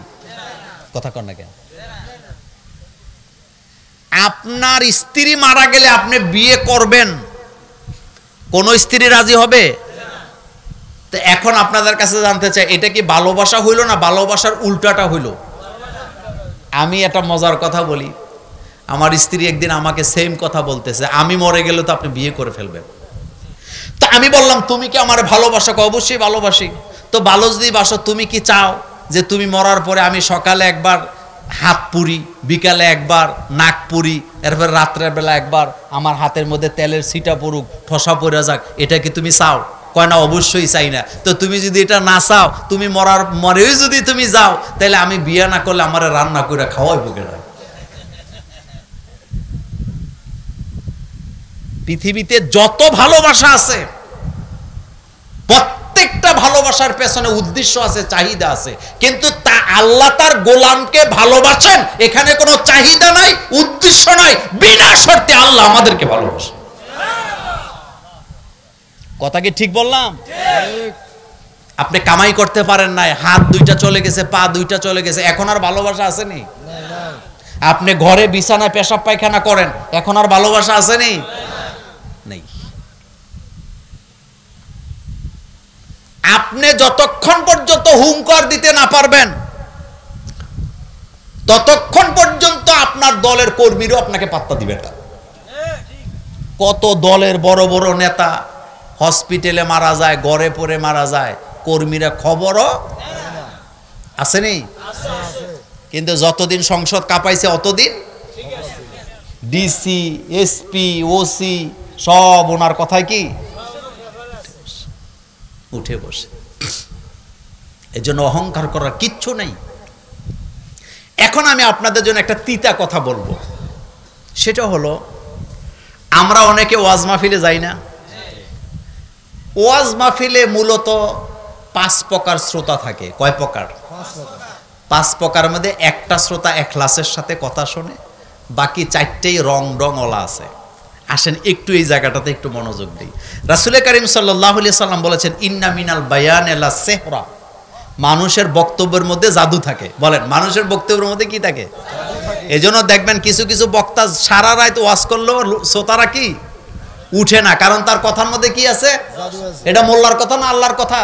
কথা কন না কেন? আপনার স্ত্রী মারা গেলে আপনি বিয়ে করবেন, কোন স্ত্রী রাজি হবে? তো এখন আপনাদের কাছে জানতে চাই, এটা কি ভালোবাসা হইল না ভালোবাসার উল্টাটা হইল? আমি একটা মজার কথা বলি, আমার স্ত্রী একদিন আমাকে সেম কথা বলতেছে, আমি মরে গেলে তো আপনি বিয়ে করে ফেলবেন। তো আমি বললাম, তুমি কি আমার ভালোবাসা? অবশ্যই ভালোবাসি। তো ভালো যদি বাসো, তুমি কি চাও যে তুমি মরার পরে আমি সকালে একবার হাত পুরি, বিকালে একবার নাক পুরি, এরপর রাত্রের বেলা একবার আমার হাতের মধ্যে তেলের ছিটা পড়ুক, ঠসা পড়ে যাক, এটা কি তুমি চাও? কয় না, অবশ্যই চাই না। তো তুমি যদি এটা না চাও, তুমি মরেও যদি তুমি যাও, তাহলে আমি বিয়ে না করলে আমার রান্না করে খাওয়াই বুকে না। পৃথিবীতে যত ভালোবাসা আছে প্রত্যেকটা ভালোবাসার পেছনে উদ্দেশ্য আছে, চাহিদা আছে, কিন্তু তা আল্লাহ তার গোলামকে ভালোবাসেন, এখানে কোনো চাহিদা নাই, উদ্দেশ্য নাই, বিনা শর্তে আল্লাহ আমাদেরকে ভালোবাসেন। কথা কি ঠিক বললাম? আপনি কামাই করতে পারেন নাই, হাত দুইটা চলে গেছে, পা দুইটা চলে গেছে, এখন আর ভালোবাসা আসেনি? আপনি ঘরে বিছানায় পেশাব পায়খানা করেন, এখন আর ভালোবাসা আসেনি? নেই। আপনি যতক্ষণ পর্যন্ত হুঙ্কার দিতে না পারবেন ততক্ষণ পর্যন্ত আপনার দলের কর্মীরাও আপনাকে পাত্তা দিবে না। কত দলের বড় বড় নেতা হসপিটালে মারা যায়, ঘরে পড়ে মারা যায়, কর্মীরা খবরও আসেনি। কিন্তু যতদিন সংসদ কাঁপাইছে অতদিন ডিসি, এসপি, ওসি সব ওনার কথায় কি উঠে বসে। এজন্য অহংকার করার কিচ্ছু নেই। এখন আমি আপনাদের জন্য একটা তিতা কথা বলবো, সেটা হলো আমরা অনেকে ওয়াজ মাহফিলে যাই না। ওয়াজ মাহফিলে মূলত 5 প্রকার শ্রোতা থাকে। কয় প্রকার? 5 প্রকারের মধ্যে একটা শ্রোতা এখলাসের সাথে কথা শোনে, বাকি 4টেই রং ওলা আছে। আসেন একটু এই জায়গাটাতে একটু মনোযোগ দিই। রাসূল করিম সাল্লাল্লাহু আলাইহি সাল্লাম বলেছেন, ইন্না মিনাল বায়ানি লা সিহরা, মানুষের বক্তব্যের মধ্যে জাদু থাকে। বলেন, মানুষের বক্তব্যের মধ্যে কি থাকে? এজন্য দেখবেন কিছু কিছু বক্তা সারা রাত ওয়াজ করলেও শ্রোতারা কি উঠে না, কারণ তার কথার মধ্যে কি আছে? এটা মোল্লার কথা না আল্লাহর কথা?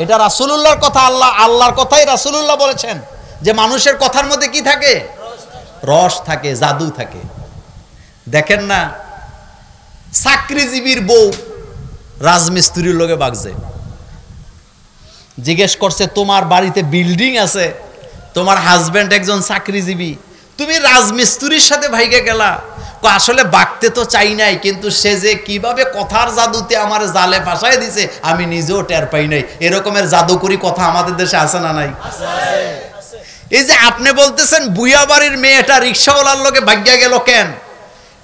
এটা রাসূলুল্লাহর কথা। আল্লাহর কথাই রাসূলুল্লাহ বলেছেন যে মানুষের কথার মধ্যে কি থাকে? রস থাকে, জাদু থাকে। দেখেন না, চাকরিজীবীর বউ রাজমিস্ত্রির লগে বাগছে, জিজ্ঞেস করছে তোমার বাড়িতে বিল্ডিং আছে, তোমার হাজবেন্ড একজন চাকরিজীবী, তুমি রাজমিস্ত্রির সাথে ভাইগে গেলা। আসলে বাগতে তো চাই নাই, কিন্তু সে যে কিভাবে কথার জাদুতে আমার জালে ফাঁসায় দিছে আমি নিজেও টের পাই নাই। এরকমের জাদুকরি কথা আমাদের দেশে আছে না নাই? এই যে আপনি বলতেছেন বুয়া বাড়ির মেয়েটা রিক্সাওয়ালার লগে ভাগ্যা গেল কেন?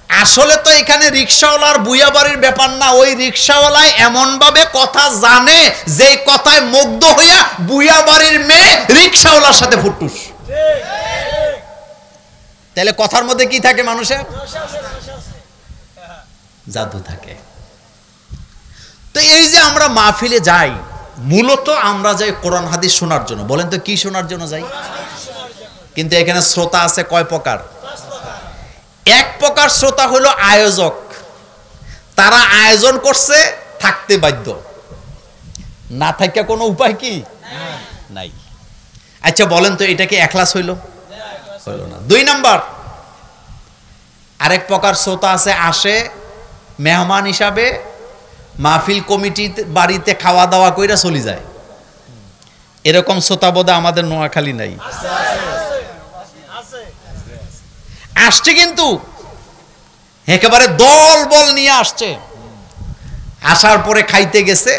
আসলে তো এখানে রিক্সাওয়ালার বুয়া বাড়ির ব্যাপার না, ওই রিক্সাওয়ালায় এমন ভাবে কথা জানে যে কথায় মুগ্ধ হইয়া বুয়া বাড়ির মেয়ে রিক্সাওয়ালার সাথে ফুটুস। তাহলে কথার মধ্যে কি থাকে? মানুষের জাদু থাকে। তো এই যে আমরা মাহফিলে যাই, মূলত আমরা যাই কোরআন হাদিস শোনার জন্য। বলেন তো কি শোনার জন্য যাই? কিন্তু এখানে শ্রোতা আছে কয় প্রকার? 1 প্রকার শ্রোতা হলো আয়োজক, তারা আয়োজন করছে, থাকতে বাধ্য, না থাকে কোনো উপায় কি নাই। আচ্ছা বলেন তো এটা কি এখলাস হইল? হইল না। 2 নাম্বার, আরেক প্রকার শ্রোতা আছে, আসে মেহমান হিসাবে, মাহফিল কমিটি বাড়িতে খাওয়া দাওয়া কইরা চলে যায়। এরকম শ্রোতা বোধ আমাদের নোয়াখালী নাই। আসছে কিন্তু একেবারে দল বল নিয়ে আসছে, আসার পরে খাইতে গেছে,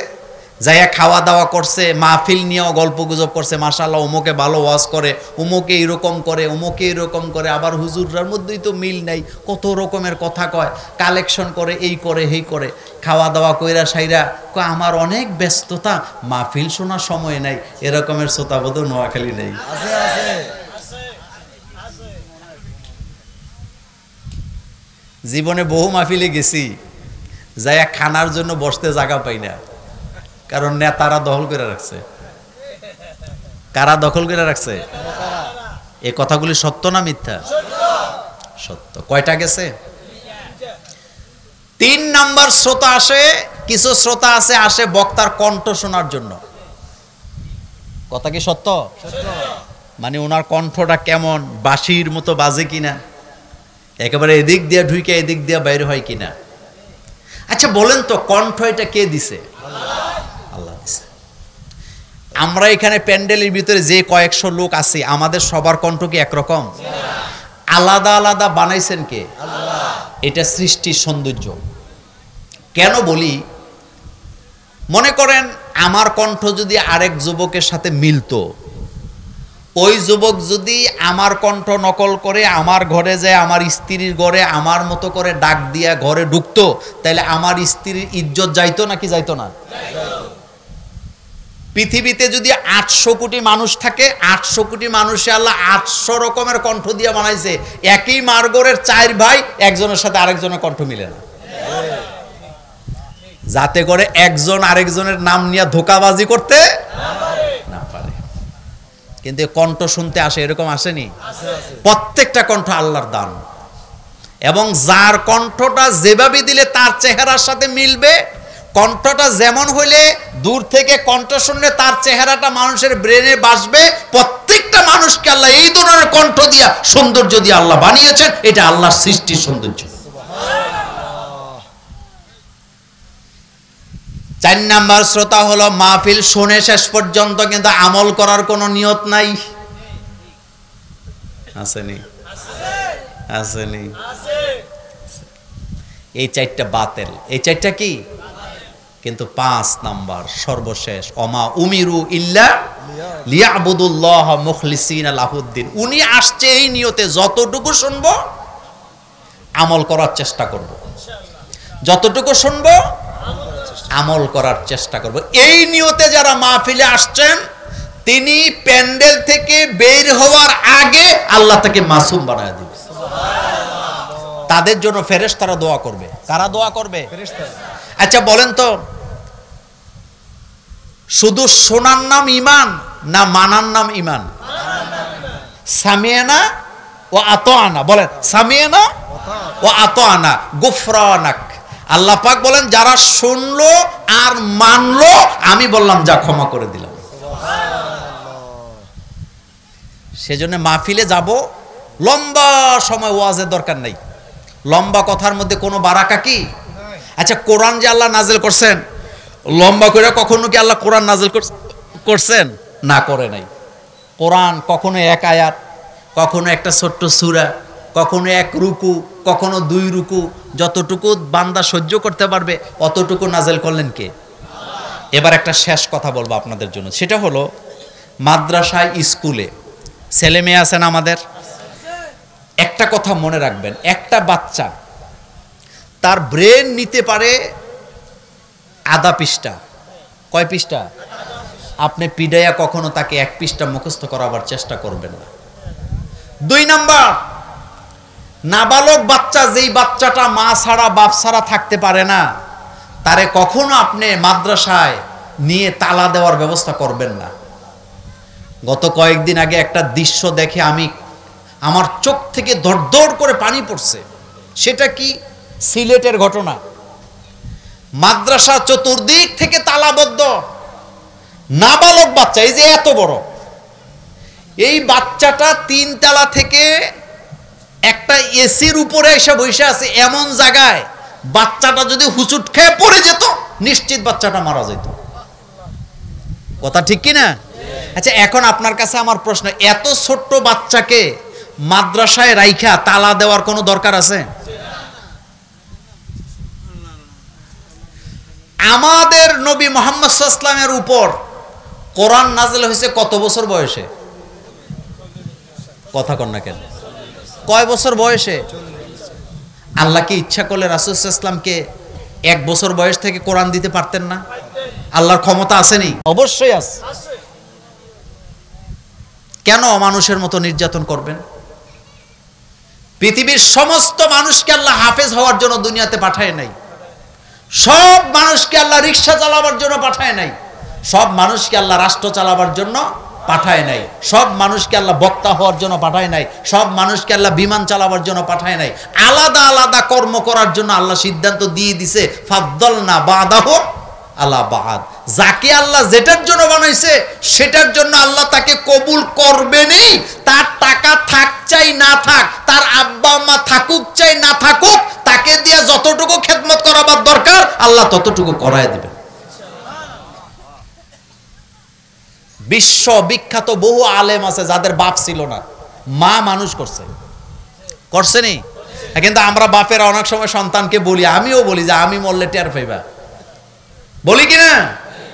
যাইয়া খাওয়া দাওয়া করছে, মাহফিল নিয়েও গল্প গুজব করছে, মাশাআল্লাহ অমুকে ভালো ওয়াজ করে, অমুকে এরকম করে, অমুকে এরকম করে, আবার হুজুররার মধ্যেই তো মিল নাই, কত রকমের কথা কয়, কালেকশন করে, এই করে এই করে, খাওয়া দাওয়া কইরা সাইরা কয় আমার অনেক ব্যস্ততা, মাহফিল শোনার সময় নাই। এরকমের শ্রোতাবোধ নোয়াখালী নেই। জীবনে বহু মাহফিলে গেছি, যাইয়া খানার জন্য বসতে জায়গা পাই না, কারণ নেতারা দখল করে রাখছে। কারা দখল করে রাখছে? এই কথাগুলি সত্য না মিথ্যা? সত্য। কয়টা গেছে? 3 নাম্বার শ্রোতা আসে, কিছু শ্রোতা আছে আসে বক্তার কণ্ঠ শোনার জন্য। কথা কি সত্য? মানে ওনার কণ্ঠটা কেমন, বাঁশির মতো বাজে কিনা, একেবারে এদিক দিয়ে ঢুকে এদিক দিয়ে বাইরে হয় কিনা। আচ্ছা বলেন তো কণ্ঠ এটা কে দিছে? আল্লাহ দিছে। আমরা এখানে প্যান্ডেলের ভিতরে যে কয়েকশো লোক আছি, আমাদের সবার কণ্ঠ কি একরকম? আলাদা আলাদা বানাইছেন কে? আল্লাহ। এটা সৃষ্টির সৌন্দর্য। কেন বলি, মনে করেন আমার কণ্ঠ যদি আরেক যুবকের সাথে মিলতো, ওই যুবক যদি আমার কণ্ঠ নকল করে আমার ঘরে যায়, আমার স্ত্রীর ঘরে আমার মতো করে ডাক দিয়া ঘরে ঢুকতো, তাহলে আমার স্ত্রীর ইজ্জত যাইতো নাকি যাইতো না? পৃথিবীতে যদি 800 কোটি মানুষ থাকে, 800 কোটি মানুষে আল্লাহ 800 রকমের কণ্ঠ দিয়ে বানাইছে। একই মার্গরের 4 ভাই, একজনের সাথে আরেকজনের কণ্ঠ মিলে না, যাতে করে একজন আরেকজনের নাম নিয়ে ধোঁকাবাজি করতে না পারে। কিন্তু কণ্ঠ শুনতে আসে, এরকম আসেনি? প্রত্যেকটা কণ্ঠ আল্লাহর দান, এবং যার কণ্ঠটা যেভাবে দিলে তার চেহারার সাথে মিলবে, কণ্ঠটা যেমন হইলে দূর থেকে কণ্ঠ শুনলে তার চেহারাটা মানুষের ব্রেনে বাসবে। প্রত্যেকটা মানুষকে আল্লাহ এই ধরনের কণ্ঠ দিয়া সৌন্দর্য দিয়ে আল্লাহ বানিয়েছেন। এটা আল্লাহর সৃষ্টির সৌন্দর্য। 4 নাম্বার শ্রোতা হলো মাহফিল শুনে শেষ পর্যন্ত কিন্তু আমল করার কোনো নিয়ত নাই। আসেনি? আসেনি? এই 4টা বাতিল। এই 4টা কি? কিন্তু 5 নাম্বার সর্বশেষ, অমা উমিরু ইল্লা লিয়াবুদুল্লাহ মুখলিসিনা লাহুদ্দিন। উনি আসছে এই নিয়তে যতটুকু শুনবো আমল করার চেষ্টা করব, যতটুকু শুনবো আমল করার চেষ্টা করব। এই নিয়তে যারা মাহফিলে আসছেন, তিনি প্যান্ডেল থেকে বের হওয়ার আগে আল্লাহ তাকে মাসুম বানায় দিবে। তাদের জন্য ফেরেশতারা দোয়া করবে। কারা দোয়া করবে? ফেরেশতারা। আচ্ছা বলেন তো, শুধু শোনার নাম ঈমান না মানার নাম ঈমান? সামিয়ানা ও আতানা। বলেন সামিয়ানা ও আতানা গুফরানাক। আল্লাহ পাক বলেন যারা শুনলো আর মানলো, আমি বললাম যা ক্ষমা করে দিলাম। সেজন্য মাহফিলে যাব, লম্বা সময় ওয়াজের দরকার নাই, লম্বা কথার মধ্যে কোনো বারাকা কি? আচ্ছা কোরআন যে আল্লাহ নাজিল করছেন, লম্বা করে কখনো কি আল্লাহ কোরআন নাজিল করছেন? না, করে নাই। কোরআন কখনো 1 আয়াত, কখনো একটা ছোট্ট সূরা, কখনো 1 রুকু, কখনো 2 রুকু, যতটুকু বান্দা সহ্য করতে পারবে অতটুকু নাজিল করলেন কে? এবার একটা শেষ কথা বলবো আপনাদের জন্য, সেটা হলো মাদ্রাসায় স্কুলে ছেলে মেয়ে আছেন আমাদের, একটা কথা মনে রাখবেন, একটা বাচ্চা তার ব্রেন নিতে পারে আধা পৃষ্ঠা। কয় পৃষ্ঠা? আপনি পিডাইয়া কখনো তাকে 1 পৃষ্ঠা মুখস্থ করাবার চেষ্টা করবেন না। 2 নাম্বার, নাবালক বাচ্চা, যেই বাচ্চাটা মা ছাড়া বাপ ছাড়া থাকতে পারে না, তারে কখনো আপনি মাদ্রাসায় নিয়ে তালা দেওয়ার ব্যবস্থা করবেন না। গত কয়েকদিন আগে একটা দৃশ্য দেখে আমার চোখ থেকে দরদর করে পানি পড়ছে। সেটা কি? সিলেটের ঘটনা। মাদ্রাসা চতুর্দিক থেকে তালাবদ্ধ, নাবালক বাচ্চা, এই যে এত বড়, এই বাচ্চাটা 3 তলা থেকে একটা এসির উপরে এসে বসে আছে এমন জায়গায়, বাচ্চাটা যদি হুচুট খেয়ে পড়ে যেত নিশ্চিত বাচ্চাটা মারা যেত। কথা ঠিক কি না? আচ্ছা এখন আপনার কাছে আমার প্রশ্ন, এত ছোট্ট বাচ্চাকে মাদ্রাসায় রাইখা তালা দেওয়ার কোনো দরকার আছে? আমাদের নবী মুহাম্মদ সাল্লাল্লাহু আলাইহি ওয়াসাল্লামের উপর কোরআন নাযিল হয়েছে কত বছর বয়সে? কথা কন না কেন? কয় বছর বয়সে? আল্লাহ কি ইচ্ছা করলে রাসূল সাল্লাল্লাহু আলাইহি ওয়াসাল্লামকে 1 বছর বয়স থেকে কোরআন দিতে পারতেন না? আল্লাহর ক্ষমতা আসেনি? অবশ্যই আছে। কেন মানুষের মতো নির্যাতন করবেন? পৃথিবীর সমস্ত মানুষকে আল্লাহ হাফেজ হওয়ার জন্য দুনিয়াতে পাঠায় নাই। সব মানুষকে আল্লাহ রিকশা চালাবার জন্য পাঠায় নাই। সব মানুষকে আল্লাহ রাষ্ট্র চালাবার জন্য পাঠায় নাই। সব মানুষকে আল্লাহ বক্তা হওয়ার জন্য পাঠায় নাই। সব মানুষকে আল্লাহ বিমান চালাবার জন্য পাঠায় নাই। আলাদা আলাদা কর্ম করার জন্য আল্লাহ সিদ্ধান্ত দিয়ে দিছে, ফাদ্দালনা বাদাহুম আলা বাদ। যাকে আল্লাহ যেটার জন্য বানাইছে সেটার জন্য আল্লাহ তাকে কবুল করবেনই। তার টাকা থাক চাই না থাক, তার আব্বা আম্মা থাকুক চাই না থাকুক, তাকে দিয়ে যতটুকু খেদমত করাবার দরকার আল্লাহ ততটুকু করায় দিবেন। বিশ্ব বিখ্যাত বহু আলেম আছে যাদের বাপ ছিল না, মা মানুষ করছেনি। কিন্তু আমরা বাপেরা অনেক সময় সন্তানকে বলি, আমিও বলি যে আমি মরলে টের পাইবা, বলি কি না?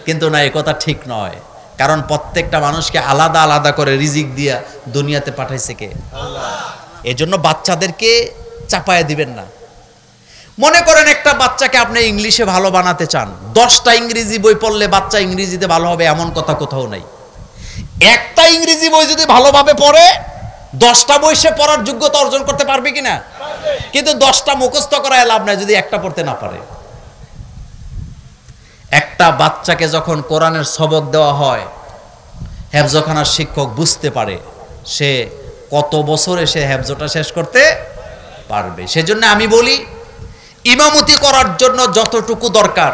কিন্তু না, এই কথা ঠিক নয়। কারণ প্রত্যেকটা মানুষকে আলাদা আলাদা করে রিজিক দিয়া দুনিয়াতে পাঠাইছে কে? আল্লাহ। এজন্য বাচ্চাদেরকে চাপায়া দিবেন না। মনে করেন একটা বাচ্চাকে আপনি ইংলিশে ভালো বানাতে চান, 10টা ইংরেজি বই পড়লে বাচ্চা ইংরেজিতে ভালো হবে এমন কথা কোথাও নাই। একটা ইংরেজি বই যদি ভালোভাবে পড়ে 10টা বই সে পড়ার যোগ্যতা অর্জন করতে পারবে কিনা? কিন্তু 10টা মুখস্থ করায় লাভ নাই যদি একটা পড়তে না পারে। একটা বাচ্চাকে যখন কোরআনের সবক দেওয়া হয়, হেফজখানার শিক্ষক বুঝতে পারে সে কত বছরে সে হেফজটা শেষ করতে পারবে। সেজন্য আমি বলি, ইমামতি করার জন্য যতটুকু দরকার,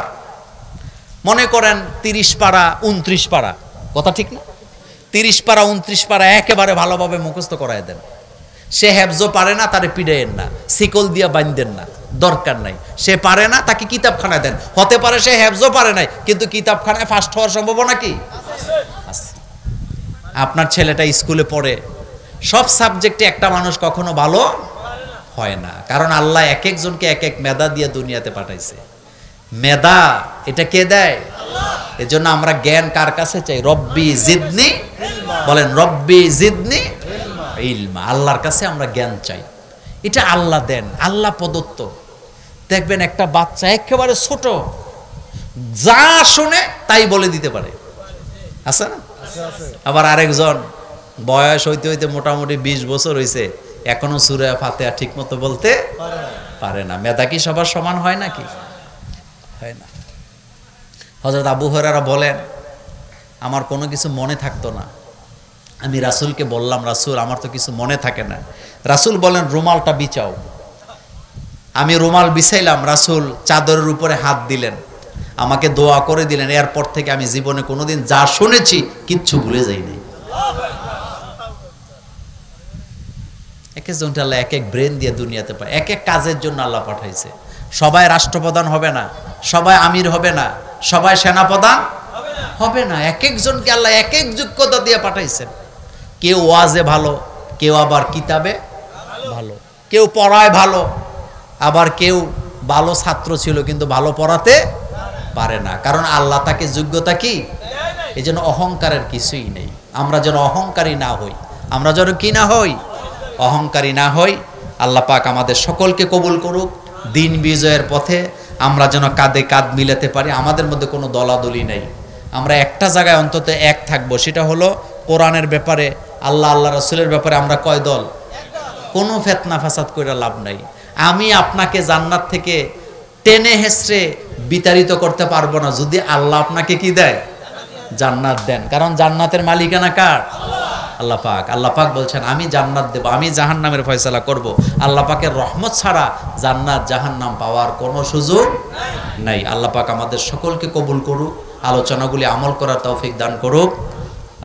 মনে করেন 30 পারা 29 পারা, কথা ঠিক না? 30 পারা 29 পারা একেবারে ভালোভাবে মুখস্থ করায় দেন। সে হেফজ পারে না, তারে পিড়াইয়েন না, শিকল দিয়া বাঁধেন না, দরকার নাই। সে পারে না, তাকে কিতাবখানায় দেন। হতে পারে সে হেফজও পারে নাই, কিন্তু কিতাবখানায় ফার্স্ট হওয়ার সম্ভাবনা কি আছে? আপনার ছেলেটা স্কুলে পড়ে, সব সাবজেক্টে একটা মানুষ কখনো ভালো হয় না, কারণ আল্লাহ এক একজনকে এক এক মেধা দিয়ে দুনিয়াতে পাঠাইছে। মেধা এটা কে দেয়? এজন্য আমরা জ্ঞান কার কাছে চাই? রব্বি জিদনি, বলেন রব্বি জিদনি ইলমা। আল্লাহর কাছে আমরা জ্ঞান চাই, এটা আল্লাহ দেন, আল্লাহ প্রদত্ত। দেখবেন একটা বাচ্চা একেবারে ছোট, যা শুনে তাই বলে দিতে পারে, আছে না? আবার আরেকজন বয়স হইতে হইতে মোটামুটি 20 বছর হয়েছে, এখনো সূরা ফাতিহা ঠিক মতো বলতে পারে না। মেধা কি সবার সমান হয় নাকি? হয় না। হযরত আবু হুরায়রা বলেন, আমার কোনো কিছু মনে থাকতো না, আমি রাসূলকে বললাম, রাসূল আমার তো কিছু মনে থাকে না। রাসূল বলেন, রুমালটা বিছাও। আমি রুমাল বিছাইলাম, রাসূল চাদরের উপরে হাত দিলেন, আমাকে দোয়া করে দিলেন। এরপর থেকে আমি জীবনে কোনোদিন যা শুনেছি কিচ্ছু ভুলে যাই নাই। এক একজনকে আল্লাহ এক এক ব্রেন দিয়ে দুনিয়াতে পায়, এক এক কাজের জন্য আল্লাহ পাঠাইছে। সবাই রাষ্ট্রপ্রধান হবে না, সবাই আমির হবে না, সবাই সেনাপ্রধান হবে না। এক একজনকে আল্লাহ এক এক যোগ্যতা দিয়ে পাঠাইছেন। কেউ ওয়াজে ভালো, কেউ আবার কিতাবে ভালো, কেউ পড়ায় ভালো, আবার কেউ ভালো ছাত্র ছিল কিন্তু ভালো পড়াতে পারে না, কারণ আল্লাহ তাকে যোগ্যতা কি। এই জন্য অহংকারের কিছুই নেই। আমরা যেন অহংকারী না হই, আমরা যেন কি না হই, অহংকারী না হই। আল্লাহ পাক আমাদের সকলকে কবুল করুক। দিন বিজয়ের পথে আমরা যেন কাঁধে কাঁধ মিলাতে পারি। আমাদের মধ্যে কোনো দলাদলি নেই, আমরা একটা জায়গায় অন্তত এক থাকবো, সেটা হলো কোরআনের ব্যাপারে, আল্লাহ আল্লাহ রাসূলের ব্যাপারে আমরা কয় দল? কোনো ফিতনা ফাসাদ করে লাভ নাই। আমি আপনাকে জান্নাত থেকে টেনে হেসড়ে বিতাড়িত করতে পারবো না যদি আল্লাহ আপনাকে কি দেয়? জান্নাত দেন। কারণ জান্নাতের মালিকানা কার? আল্লাহ পাক। আল্লাহ পাক বলছেন, আমি জান্নাত দেব, আমি জাহান্নামের ফয়সালা করব। আল্লাহ পাকের রহমত ছাড়া জান্নাত জাহান্নাম পাওয়ার কোনো সুযোগ নাই। আল্লাহ পাক আমাদের সকলকে কবুল করুক, আলোচনাগুলি আমল করার তৌফিক দান করুক।